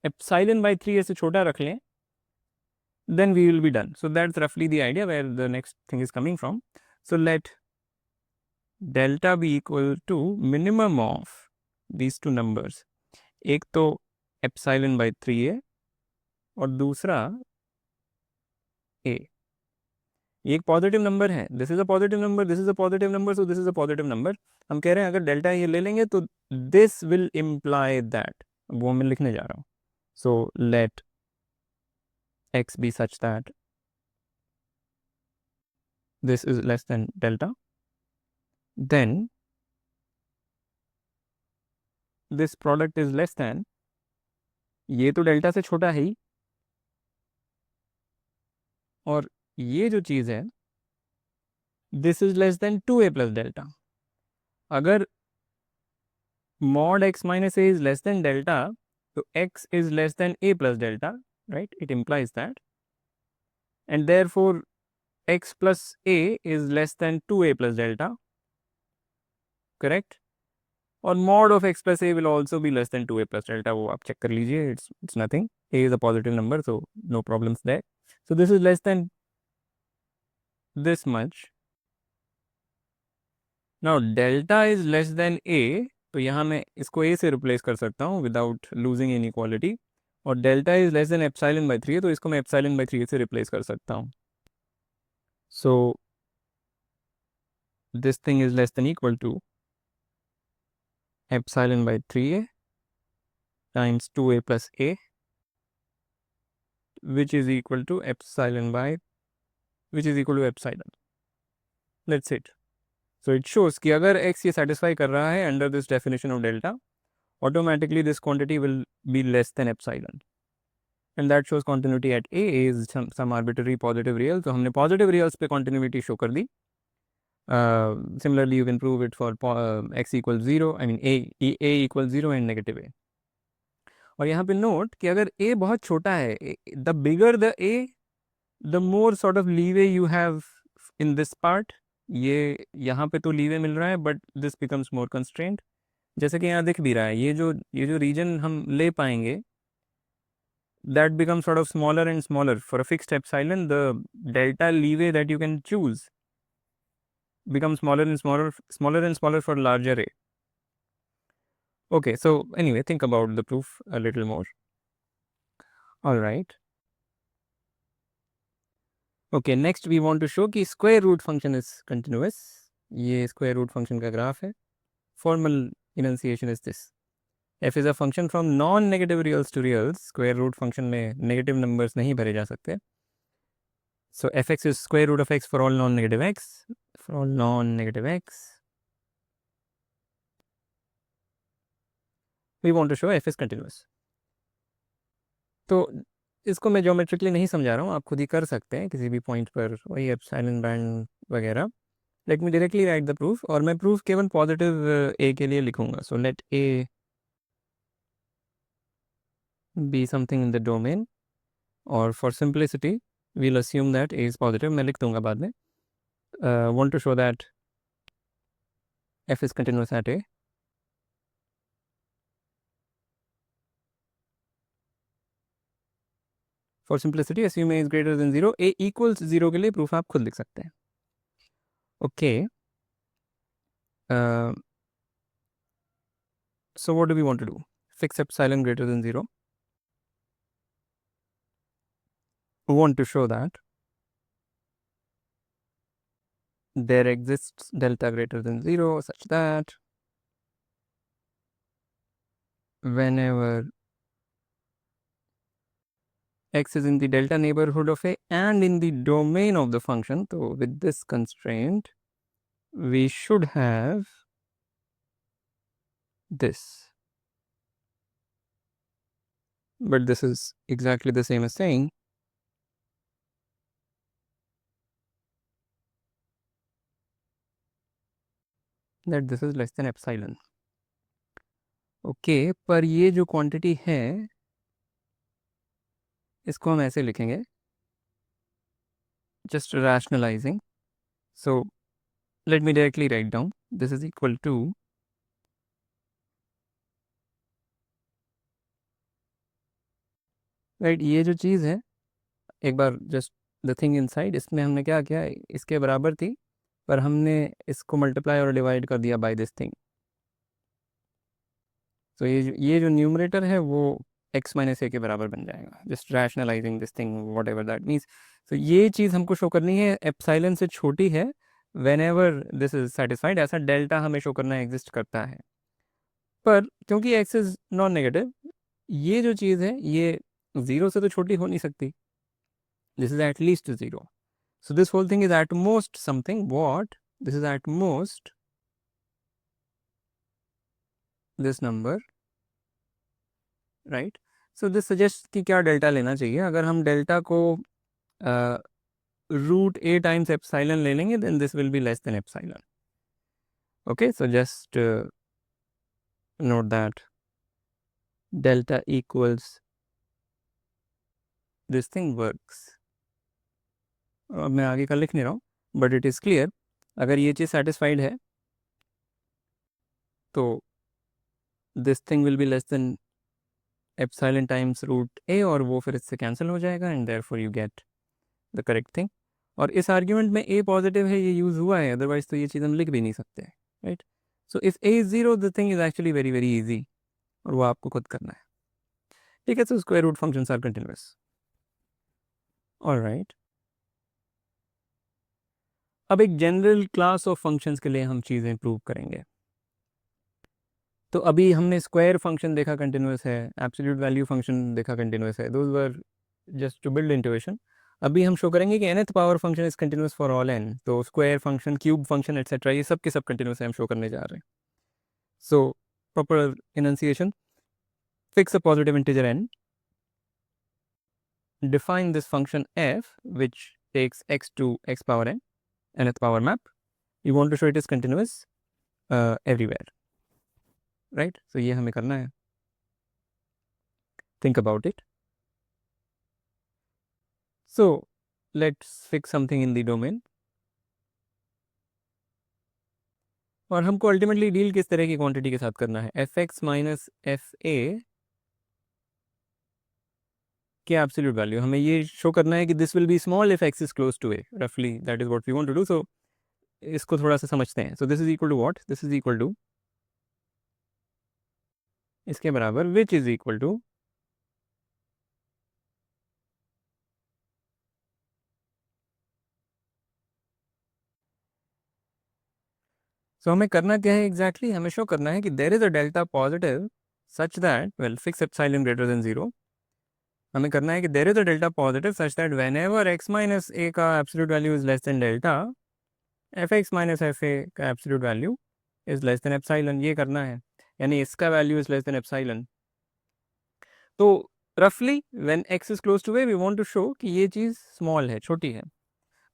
एप्सिलॉन बाय 3a से छोटा रख लें, then we will be done. So that's roughly the idea where the next thing is coming from. So let delta be equal to minimum of these two numbers. एक तो epsilon by 3a और दूसरा a. ये एक पॉजिटिव नंबर है, this is a positive number, this is a positive number, so this is a positive number. हम कह रहे हैं अगर डेल्टा ये ले लेंगे तो दिस विल इम्प्लाई दैट, वो मैं लिखने जा रहा हूँ. So let x be such that this is less than delta, then this product is less than, ये तो डेल्टा से छोटा है ही, और ये जो चीज़ है this is less then 2a plus delta. अगर mod x minus a is less than delta, so x is less than a plus delta, right? It implies that, and therefore x plus a is less than 2a plus delta, correct? और mod of x plus a will also be less than 2a plus delta. वो आप चेक कर लीजिए, it's nothing. A is a positive number, so no problems there. So this is less than this much. Now delta is less than a, तो यहाँ मैं इसको a से रिप्लेस कर सकता हूँ विदाउट लूजिंग इनइक्वालिटी, और delta is less than epsilon by 3 है, तो इसको मैं एप्सिलॉन बाई 3 से रिप्लेस कर सकता हूँ. So this thing is less than equal to epsilon by 3a times 2a plus a, which is equal to epsilon by, which is equal to epsilon. That's it. So it shows कि अगर x ये satisfy कर रहा है under this definition of delta, automatically this quantity will be less than epsilon. And that shows continuity at a is some arbitrary positive real. So हमने positive reals पे continuity show कर दी. Similarly, you can prove it for x equals 0, I mean a equals 0 and negative a. और यहाँ पे नोट कि अगर a बहुत छोटा है, the bigger the a, the more sort of leeway you have in this part. ये यहाँ पे तो leeway मिल रहा है, but this becomes more constrained. जैसे कि यहाँ दिख भी रहा है, ये जो region हम ले पाएंगे, that becomes sort of smaller and smaller. For a fixed epsilon, the delta leeway that you can choose becomes smaller and smaller for larger a. Okay, so anyway, think about the proof a little more. All right. Okay, next we want to show कि square root function is continuous. ये square root function का graph है. Formal enunciation is this. F is a function from non-negative reals to reals. Square root function में negative numbers नहीं भरे जा सकते. So fx is square root of x for all non-negative x. For all non-negative x, we want to show f is continuous. तो इसको मैं ज्योमेट्रिकली नहीं समझा रहा हूँ, आप खुद ही कर सकते हैं किसी भी पॉइंट पर, वही एप्सिलॉन बैंड वगैरह. Let me directly write the proof, और मैं प्रूफ केवल पॉजिटिव ए के लिए लिखूंगा. So let A be something in the domain, और for simplicity we'll assume that A is positive. मैं लिख दूंगा बाद में. Want to show that F is continuous at A. For simplicity assume A is greater than 0. A equals 0 के लिए प्रूफ आप खुद लिख सकते हैं. Okay, so what do we want to do? Fix epsilon greater than 0. We want to show that there exists delta greater than 0 such that whenever x is in the delta neighborhood of a and in the domain of the function, so with this constraint we should have this. But this is exactly the same as saying that this is less than epsilon. Okay, पर ये जो क्वांटिटी है इसको हम ऐसे लिखेंगे, just rationalizing. So let me directly write down this is equal to right, ये जो चीज़ है एक बार जस्ट द थिंग इनसाइड, इसमें हमने क्या किया, इसके बराबर थी पर हमने इसको मल्टीप्लाई और डिवाइड कर दिया बाय दिस थिंग। तो ये जो न्यूमरेटर है वो x माइनस ए के बराबर बन जाएगा, just rationalising this thing what ever that means. तो ये चीज़ हमको शो करनी है एप्सिलॉन से छोटी है when ever this is satisfied, ऐसा डेल्टा हमें शो करना एग्जिस्ट करता है। पर क्योंकि x इज नॉन नेगेटिव, ये जो चीज़ है ये 0 से तो छोटी हो नहीं सकती, this is at least 0. So this whole thing is at most something what, this is at most this number, right? So this suggests कि क्या डेल्टा लेना चाहिए। अगर हम डेल्टा को रूट a टाइम्स एप्सिलॉन ले लेंगे then this will be less than epsilon. Okay, so just note that delta equals this thing works. अब मैं आगे का लिख नहीं रहा हूँ बट इट इज़ क्लियर, अगर ये चीज़ सेटिस्फाइड है तो this thing will be less than epsilon times root A, और वो फिर इससे कैंसिल हो जाएगा and therefore you get the correct thing. और इस आर्ग्यूमेंट में ए पॉजिटिव है, ये यूज़ हुआ है, अदरवाइज तो ये चीज़ हम लिख भी नहीं सकते, right. So if a is 0 the thing is actually very very easy, और वो आपको खुद करना है, ठीक है। So square root functions are continuous, alright. अब एक जनरल क्लास ऑफ फंक्शंस के लिए हम चीज़ें प्रूव करेंगे। तो अभी हमने स्क्वायर फंक्शन देखा कंटिन्यूअस है, एब्सोल्यूट वैल्यू फंक्शन देखा कंटिन्यूअस है, those were just to build intuition. अभी हम शो करेंगे कि nth power function is continuous for all n, तो square function, cube function et cetera, ये सब के सब कंटिन्यूअस है, हम शो करने जा रहे हैं। So proper enunciation, fix a positive integer n, define this function f which takes x to x power n, nth power map. You want to show it is continuous everywhere, right? So ये हमें करना है, think about it. So let's fix something in the domain. और हमको अल्टीमेटली डील किस तरह की क्वांटिटी के साथ करना है, F x minus F A के एब्सोल्यूट वैल्यू। हमें ये शो करना है कि this will be small if x is close to A, रफली that is what we want to do. So इसको थोड़ा सा समझते हैं। So this is equal to what, this is equal to, इसके बराबर which is equal to so हमें करना क्या है एग्जैक्टली, हमें शो करना है कि there is a delta positive such that, well fix epsilon greater than 0। हमें करना है कि there is a delta positive such that whenever x minus ए का absolute value is less than delta, F x minus F A का absolute value is less than epsilon, ये करना है, यानी इसका value is less than epsilon. तो रफली when x is close to A V want to show कि ये चीज़ स्मॉल है, छोटी है।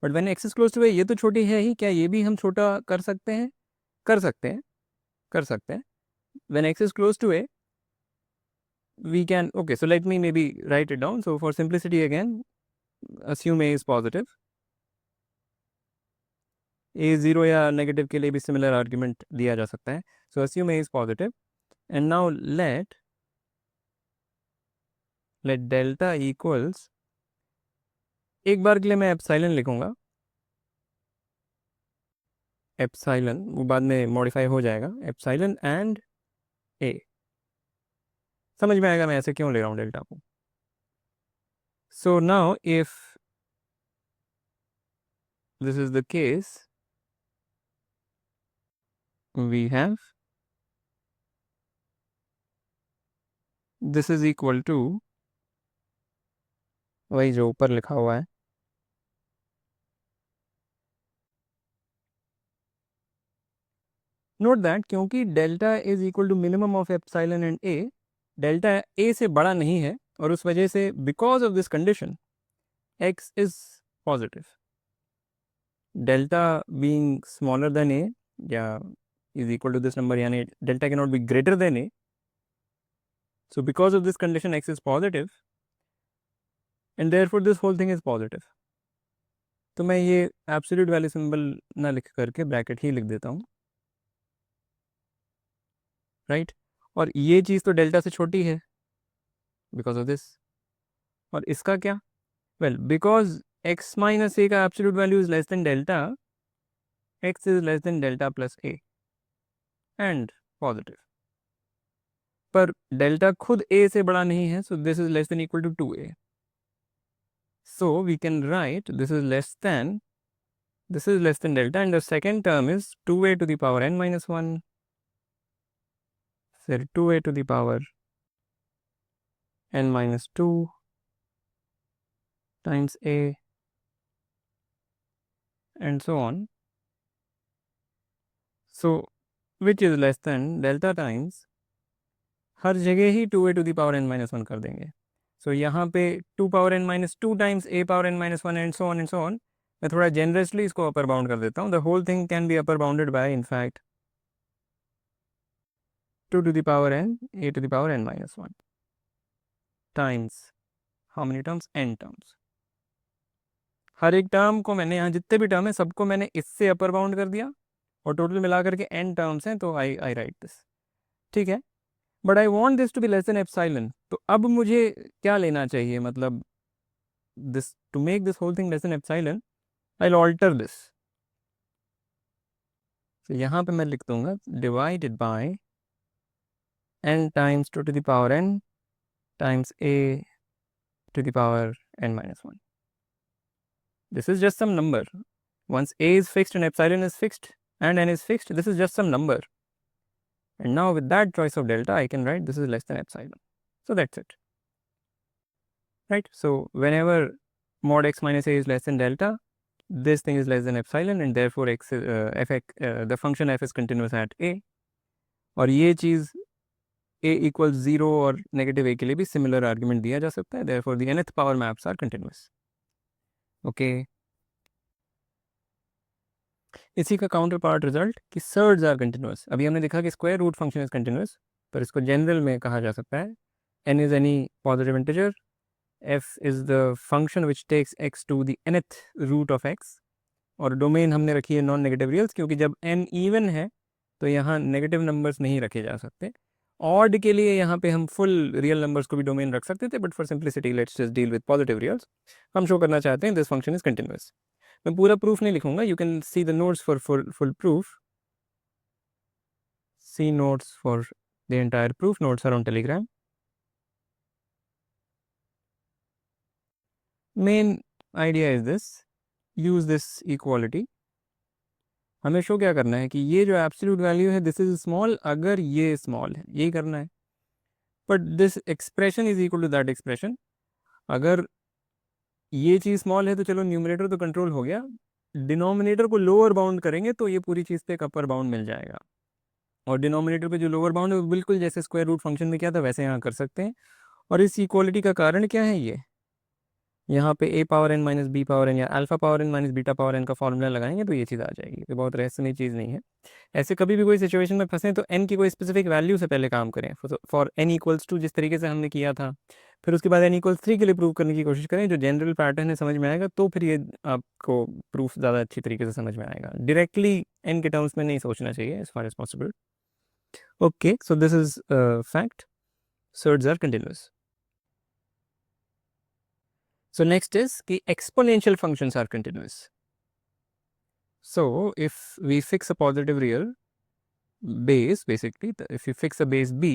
But when x is close to A, ये तो छोटी है ही, क्या ये भी हम छोटा कर सकते हैं? कर सकते हैं, कर सकते हैं। When x is close to a we can, okay, so let me maybe write it down. So for simplicity again, assume a is positive, a 0 या नेगेटिव के लिए भी सिमिलर आर्ग्यूमेंट दिया जा सकता है। सो assume a is positive and now let delta equals, एक बार के लिए मैं एप्सिलॉन लिखूंगा, एप्सिलॉन वो बाद में मॉडिफाई हो जाएगा, एप्सिलॉन एंड a, समझ में आएगा मैं ऐसे क्यों ले रहा हूँ डेल्टा को। So now if this is the case, we have this is equal to वही जो ऊपर लिखा हुआ है, नोट दैट क्योंकि delta is equal to minimum of epsilon and A, delta A से बड़ा नहीं है, और उस वजह से because of this condition x is positive. Delta being smaller than A या is equal to this number, यानी delta can not be greater than A, so because of this condition x is positive and therefore this whole thing is positive, तो मैं ये एब्सोल्यूट वैल्यू सिंबल ना लिख करके ब्रैकेट ही लिख देता हूँ, राइट। और ये चीज़ तो डेल्टा से छोटी है बिकॉज ऑफ दिस। और इसका क्या? वेल, बिकॉज x माइनस ए का absolute value is less than delta, x is less than delta plus a and positive. पर डेल्टा खुद a से बड़ा नहीं है, so this is less than equal to 2a। so we can write this is less than delta, and the second term is 2a to the power n minus 1, so 2a to the power n minus 2 times a and so on, so which is less than delta times, हर जगह ही 2a to the power n minus 1 कर देंगे। so यहाँ पे 2 power n minus 2 times a power n minus 1 and so on and so on। मैं थोड़ा जेनरसली इसको अपर बाउंड कर देता हूँ। The whole thing can be upper bounded by in fact 2 to the power n a to the power n minus 1 times how many terms? n terms। हर एक टर्म को मैंने, यहाँ जितने भी टर्म है सबको मैंने इससे अपर बाउंड कर दिया, और टोटल मिला करके n टर्म्स हैं, तो आई राइट दिस, ठीक है। But I want this to be less than epsilon, तो अब मुझे क्या लेना चाहिए? मतलब this, to make this whole thing less than epsilon, I will alter this. तो यहाँ पे मैं लिख दूंगा divided by n times 2 to the power n times a to the power n minus 1। This is just some number. Once a is fixed and epsilon is fixed and n is fixed, this is just some number. And now with that choice of delta, I can write this is less than epsilon. So that's it. Right? So whenever mod x minus a is less than delta, this thing is less than epsilon, and therefore x the function f is continuous at a। और ये चीज़ a equals 0 और नेगेटिव a के लिए भी सिमिलर आर्ग्यूमेंट दिया जा सकता है। therefore the nth power maps are continuous। Okay, इसी का काउंटर पार्ट रिजल्ट कि सर्ड्स आर कंटिन्यूस। अभी हमने देखा कि square root function is continuous, पर इसको जनरल में कहा जा सकता है n is any positive integer, f is the function which takes x to the nth root of x, और डोमेन हमने रखी है नॉन नेगेटिव रियल्स, क्योंकि जब n इवन है तो यहाँ नेगेटिव नंबर्स नहीं रखे जा सकते। ऑड के लिए यहाँ पे हम फुल रियल नंबर्स को भी डोमेन रख सकते थे, but for simplicity let's just deal with positive reals. हम शो करना चाहते हैं दिस फंक्शन इज कंटिन्यूस। मैं पूरा प्रूफ नहीं लिखूंगा, you can see the notes for full proof, see notes for the entire proof, notes are on Telegram. Main idea is this, use this equality. हमें शो क्या करना है कि ये जो एब्सोल्यूट वैल्यू है दिस इज स्मॉल अगर ये स्मॉल है, यही करना है। But this expression is equal to that expression. अगर ये चीज़ स्मॉल है तो चलो न्यूमरेटर तो कंट्रोल हो गया, डिनोमिनेटर को लोअर बाउंड करेंगे तो ये पूरी चीज़ पे एक अपर बाउंड मिल जाएगा। और डिनोमिनेटर पे जो लोअर बाउंड है वो बिल्कुल जैसे स्क्वायर रूट फंक्शन में क्या था वैसे यहाँ कर सकते हैं। और इस इक्वालिटी का कारण क्या है? ये यहाँ पे a power n minus b power n या alpha power n minus beta power n का फॉर्मूला लगाएंगे तो ये चीज़ आ जाएगी। ये बहुत रहस्यमयी चीज़ नहीं है। ऐसे कभी भी कोई सिचुएशन में फंसे तो n की कोई स्पेसिफिक वैल्यू से पहले काम करें, फॉर n इक्वल्स टू, जिस तरीके से हमने किया था। फिर उसके बाद n इक्वल्स 3 के लिए प्रूव करने की कोशिश करें, जो जनरल पैटर्न है समझ में आएगा, तो फिर ये आपको प्रूफ ज़्यादा अच्छी तरीके से समझ में आएगा। डायरेक्टली n के टर्म्स में नहीं सोचना चाहिए as far as possible. Okay, so this is fact, surds are continuous. So next is कि exponential functions are continuous. So if we fix a positive real base, basically if you fix a base b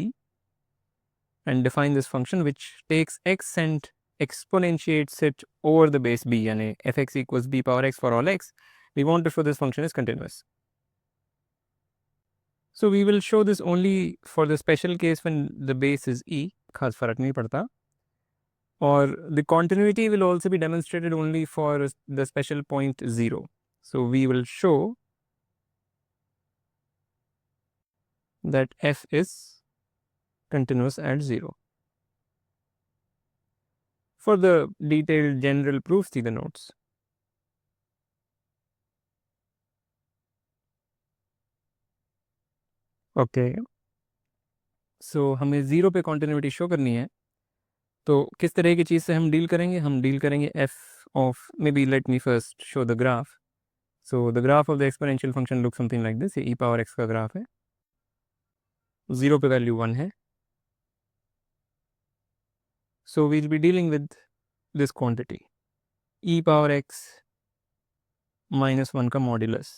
and define this function which takes x and exponentiates it over the base b, यानी fx equals b power x for all x, we want to show this function is continuous. So we will show this only for the special case when the base is e, खास फर्क नहीं पड़ता। Or the continuity will also be demonstrated only for the special point 0. So we will show that f is continuous at 0. For the detailed general proof, see the notes. Okay. So हमें 0 पे continuity show करनी है, तो किस तरह की चीज़ से हम डील करेंगे? हम डील करेंगे f of, maybe let me first show the graph. So the graph of the exponential function looks something like this. ये e power x का ग्राफ है, 0 पे वैल्यू 1 है. So we'll be dealing with this quantity, e power x minus 1 का modulus.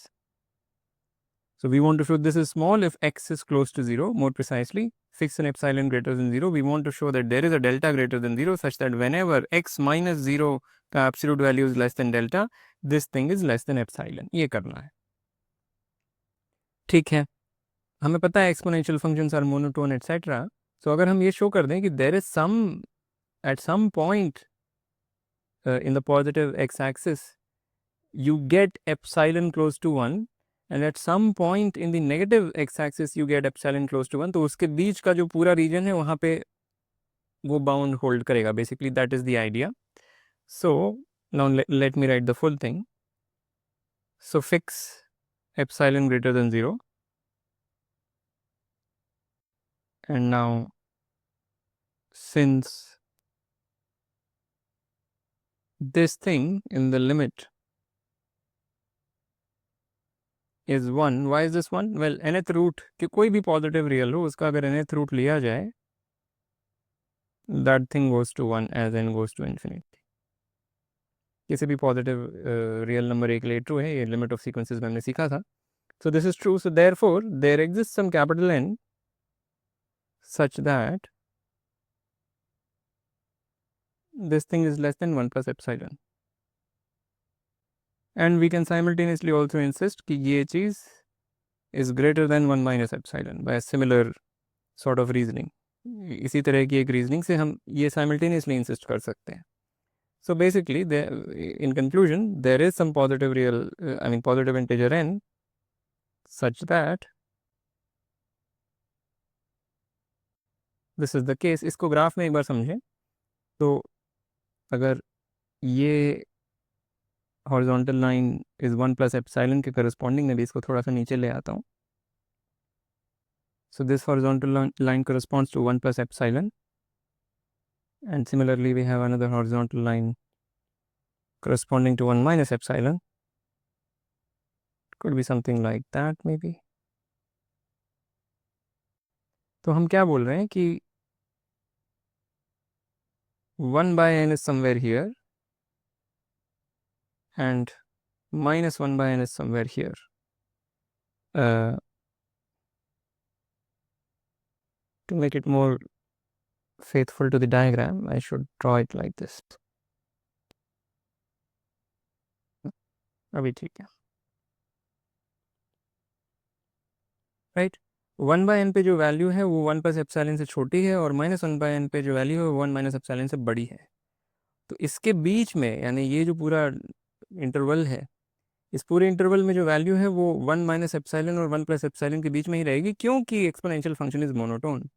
So we want to show this is small if x is close to 0, more precisely, fix an epsilon greater than 0. We want to show that there is a delta greater than 0 such that whenever x minus 0 का absolute value is less than delta, this thing is less than epsilon. ये करना है. ठीक है, हमें पता है exponential functions are monotone etc. So अगर हम ये show कर दें कि there is some, at some point in the positive x-axis, you get epsilon close to 1, and at some point in the negative x-axis you get epsilon close to 1. तो उसके बीच का जो पूरा region है वहाँ पे वो bound hold करेगा. Basically that is the idea. So now let me write the full thing. So fix epsilon greater than 0, and now since this thing in the limit is 1, why is this 1? Well, nth root कि कोई भी positive real हो उसका अगर nth root लिया जाए, that thing goes to 1 as n goes to infinity. किसी भी पॉजिटिव रियल नंबर एक लिए ट्रू है, ये लिमिट ऑफ सीक्वेंसेस में हमने सीखा था. So this is true. So therefore there exist some capital N such that this thing is less than 1 plus epsilon. And we can simultaneously also insist कि ये चीज़ is greater than 1 minus epsilon by a similar sort of reasoning. इसी तरह की एक reasoning से हम ये simultaneously insist कर सकते हैं. So basically, in conclusion, there is some positive real, positive integer n such that this is the case. इसको ग्राफ में एक बार समझें. तो अगर ये horizontal line is 1 plus epsilon के corresponding, मैं भी इसको थोड़ा सा नीचे ले आता हूँ. So this horizontal line corresponds to 1 plus epsilon, and similarly we have another horizontal line corresponding to 1 minus epsilon. Could be something like that maybe. तो हम क्या बोल रहे हैं कि 1 by n is somewhere here and minus 1 by n is somewhere here. To make it more faithful to the diagram, I should draw it like this. अभी ठीक है, राइट. 1 by n पे जो वैल्यू है वो 1 प्लस एप्सिलॉन से छोटी है और माइनस 1 by n पे जो वैल्यू है वो 1 माइनस एप्सिलॉन से बड़ी है. तो इसके बीच में, यानी ये जो पूरा इंटरवल है, इस पूरे इंटरवल में जो वैल्यू है वो 1 माइनस एप्सिलॉन और 1 प्लस एप्सिलॉन के बीच में ही रहेगी, क्योंकि exponential function is monotone.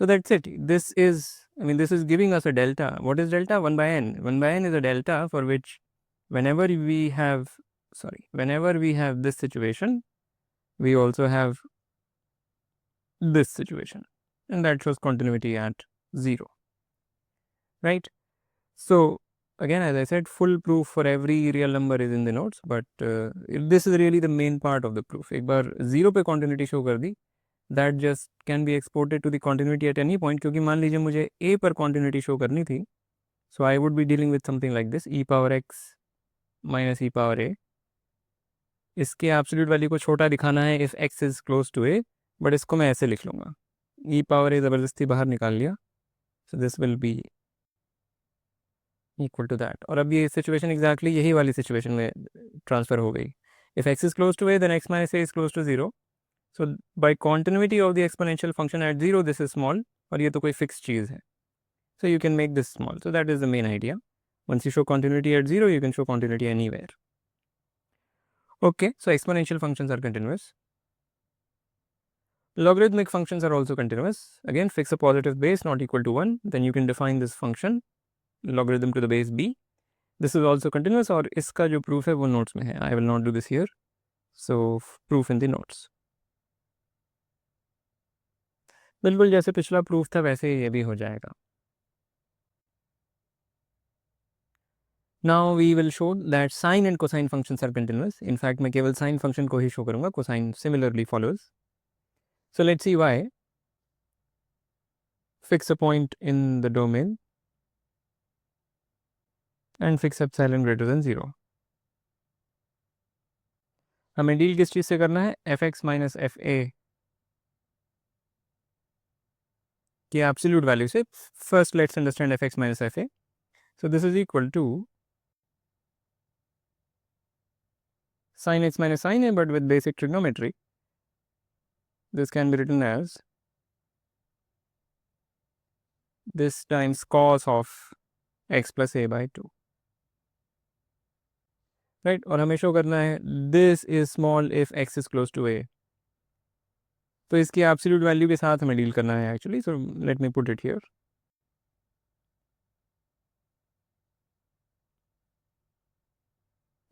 So that's it. This is giving us a delta. What is delta? 1 by n. 1 by n is a delta for which whenever we have this situation, we also have this situation, and that shows continuity at 0, right? So again, as I said, full proof for every real number is in the notes, but this is really the main part of the proof. एक बार 0 पे continuity show कर दी, that just can be exported to the continuity at any point, क्योंकि मान लीजिए मुझे a पर continuity show करनी थी, so I would be dealing with something like this, e power x minus e power a. इसके एब्सोल्यूट वैल्यू को छोटा दिखाना है if x is close to a, but इसको मैं ऐसे लिख लूँगा, e power a ज़बरदस्ती बाहर निकाल लिया, so this will be equal to that. और अब ये सिचुएशन एग्जैक्टली यही वाली सिचुएशन में ट्रांसफर हो गई. if x is close to a, then x minus a is close to 0. So by continuity of the exponential function at 0, this is small, और ये तो कोई fixed चीज़ है. So you can make this small. So that is the main idea. Once you show continuity at 0, you can show continuity anywhere. Okay, so exponential functions are continuous. Logarithmic functions are also continuous. Again, fix a positive base not equal to 1, then you can define this function logarithm to the base b. This is also continuous, और इसका जो proof है वो notes में है. I will not do this here. So proof in the notes. बिल्कुल जैसे पिछला प्रूफ था वैसे ही ये भी हो जाएगा. Now we will show that sine and cosine functions are continuous. In fact, मैं केवल sine function को ही show करूँगा, cosine similarly follows. So let's see why. Fix a point in the domain and fix epsilon greater than 0. हमें डील किस चीज़ से करना है? fx minus fa की एब्सोल्यूट वैल्यू से. First let's understand fx minus fa. So this is equal to sin x minus sin a, but with basic trigonometry. This can be written as this times cos of x plus a by 2. Right, और हमें शो करना है this is small if x is close to a. तो इसकी एब्सोल्यूट वैल्यू के साथ हमें डील करना है actually. So let me put it here.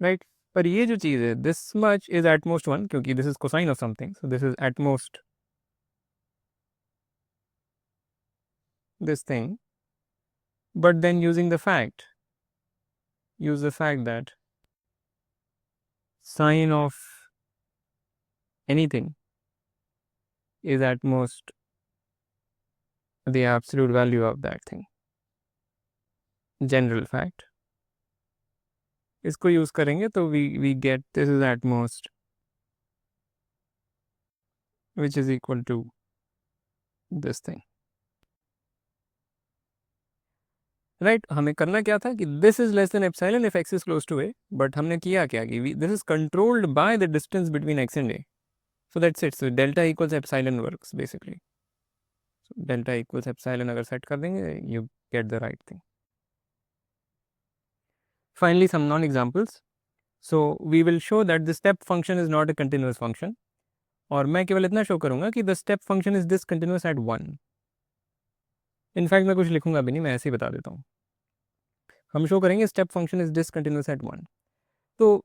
Right, पर ये जो चीज़ है this much is at most 1, क्योंकि this is cosine of something. So this is at most this thing, but then use the fact that sine of anything is at most the absolute value of that thing. General fact. इसको यूज करेंगे तो we get this is at most, which is equal to this thing. Right, हमें करना क्या था कि this is less than epsilon if x is close to a. But हमने किया क्या कि this is controlled by the distance between x and a. So that's it. So delta equals epsilon works basically. So delta equals epsilon अगर सेट कर देंगे you get the right thing. Finally some non examples. So we will show that the step function is not a continuous function. और मैं केवल इतना शो करूंगा कि the step function is discontinuous at 1. In fact मैं कुछ लिखूंगा भी नहीं, मैं ऐसे ही बता देता हूँ. हम शो करेंगे step function is discontinuous at 1. तो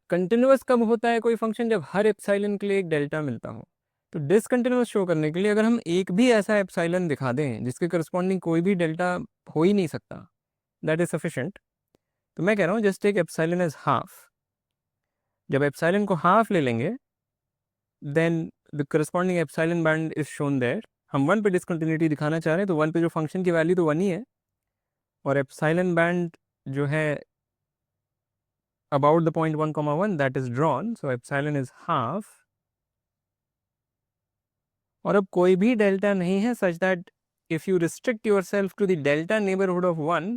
कंटिन्यूअस कब होता है कोई फंक्शन? जब हर एप्सिलॉन के लिए एक डेल्टा मिलता हो. तो डिसकंटिन्यूअस शो करने के लिए अगर हम एक भी ऐसा एप्सिलॉन दिखा दें जिसके करस्पॉन्डिंग कोई भी डेल्टा हो ही नहीं सकता, दैट इज सफिशिएंट. तो मैं कह रहा हूँ just take epsilon as half. जब एप्सिलॉन को हाफ ले लेंगे then the corresponding epsilon band is shown there. हम 1 पे डिसकंटिन्यूटी दिखाना चाह रहे हैं तो 1 पे जो फंक्शन की वैल्यू तो 1 ही है, और एप्सिलॉन बैंड जो है about the point 1, that is drawn. So epsilon is half. और अब कोई भी डेल्टा नहीं है such that if you restrict yourself to the delta neighborhood of 1,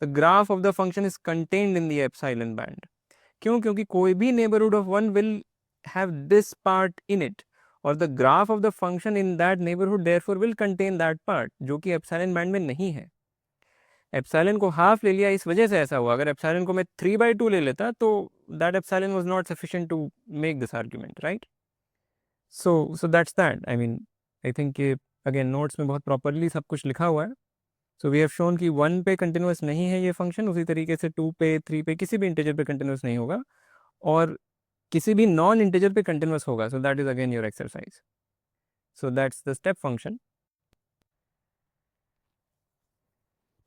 the graph of the function is contained in the epsilon band. क्यों? क्योंकि कोई भी neighborhood of 1 will have this part in it, और the graph of the function in that neighborhood therefore will contain that part, जो कि epsilon band में नहीं है. एप्सिलॉन को हाफ ले लिया इस वजह से ऐसा हुआ. अगर एप्सिलॉन को मैं 3/2 ले लेता तो that epsilon was not sufficient to make this argument, right. So that's that. I mean I think कि अगेन नोट्स में बहुत प्रॉपरली सब कुछ लिखा हुआ है. सो वी हैव शोन कि 1 पे कंटिन्यूस नहीं है ये फंक्शन, उसी तरीके से 2 पे 3 पे किसी भी इंटीजर पे कंटिन्यूस नहीं होगा, और किसी भी नॉन इंटीजर पे कंटिन्यूस होगा. So that is again your exercise. So that's the step function.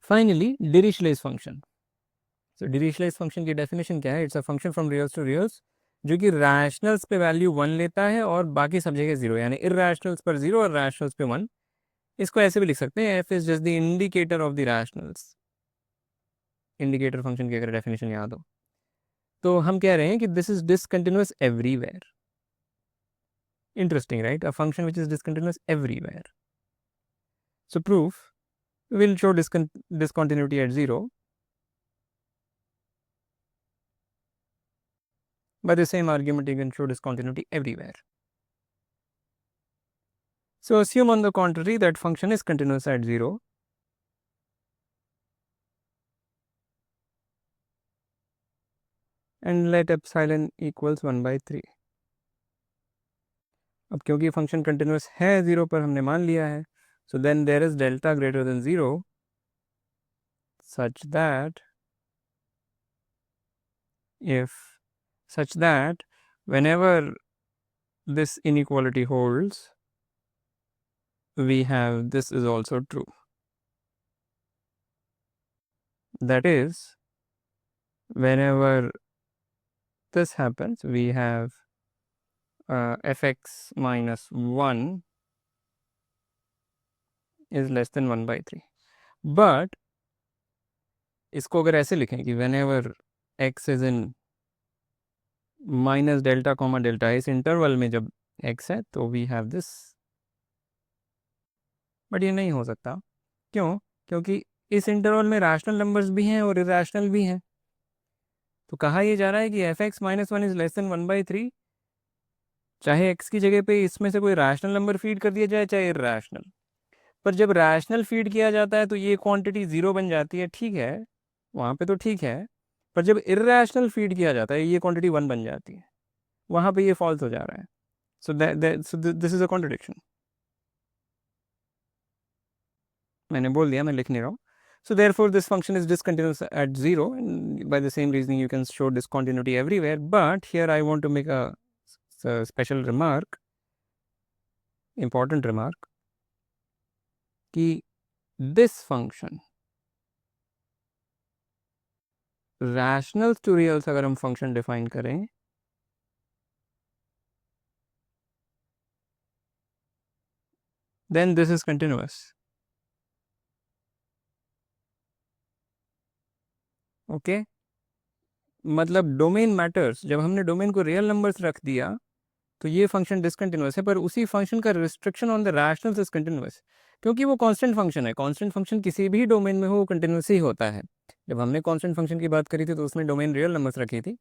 Finally Dirichlet function. So Dirichlet function की डेफिनेशन क्या है? It's a function from reals to reals जो कि रैशनल्स पे वैल्यू 1 लेता है और बाकी सब जगह 0, यानी इरैशनल्स पर 0 और रैशनल्स पे 1. इसको ऐसे भी लिख सकते हैं, F is just the indicator of the rationals. Indicator function की अगर डेफिनेशन याद हो तो हम कह रहे हैं कि this is discontinuous everywhere. Interesting, right? A function which is discontinuous everywhere. So proof will show discontinuity at 0 by the same argument you can show discontinuity everywhere. So assume on the contrary that function is continuous at 0 and let epsilon equals 1/3. अब क्योंकि फंक्शन कंटिन्यूस है 0 पर हमने मान लिया है, so then there is delta greater than 0 such that whenever this inequality holds, we have this is also true. That is, whenever this happens, we have fx minus 1 is less than 1/3. But इसको अगर ऐसे लिखें कि whenever x is in minus delta comma delta, इस इंटरवल में जब x है तो वी हैव दिस। बट ये नहीं हो सकता। क्यों? क्योंकि इस इंटरवल में रैशनल नंबर्स भी हैं और इरेशनल भी हैं। तो कहा यह जा रहा है कि fx minus 1 is less then 1/3, चाहे x की जगह पे इसमें से कोई रैशनल नंबर फीड कर दिया जाए चाहे इरेशनल। पर जब रैशनल फीड किया जाता है तो ये क्वांटिटी 0 बन जाती है, ठीक है, वहाँ पे तो ठीक है। पर जब इरेशनल फीड किया जाता है ये क्वांटिटी 1 बन जाती है, वहाँ पे ये फॉल्स हो जा रहा है। So this is a contradiction. मैंने बोल दिया, मैं लिख नहीं रहा हूँ। So therefore this function is discontinuous at 0, and by the same reasoning you can show discontinuity everywhere. But here I want to make a special remark, important remark, कि this function rationals to reals अगर हम function define करें then this is continuous. Okay, मतलब डोमेन मैटर्स। जब हमने डोमेन को रियल नंबर्स रख दिया तो ये फंक्शन डिसकंटिन्यूस है, पर उसी फंक्शन का restriction on the rationals is continuous, क्योंकि वो कांस्टेंट फंक्शन है। कांस्टेंट फंक्शन किसी भी डोमेन में हो वो कंटिन्यूस ही होता है। जब हमने कांस्टेंट फंक्शन की बात करी थी तो उसमें डोमेन रियल नंबर्स रखी थी,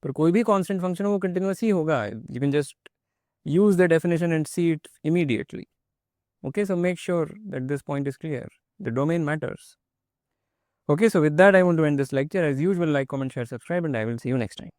पर कोई भी कांस्टेंट फंक्शन हो वो कंटिन्यूस ही होगा। You can just use the definition and see it immediately. Okay, so make sure that this point is clear. The domain matters. Okay, so with that I want to end this lecture. As usual, like, comment, share, subscribe, and I will see you next time.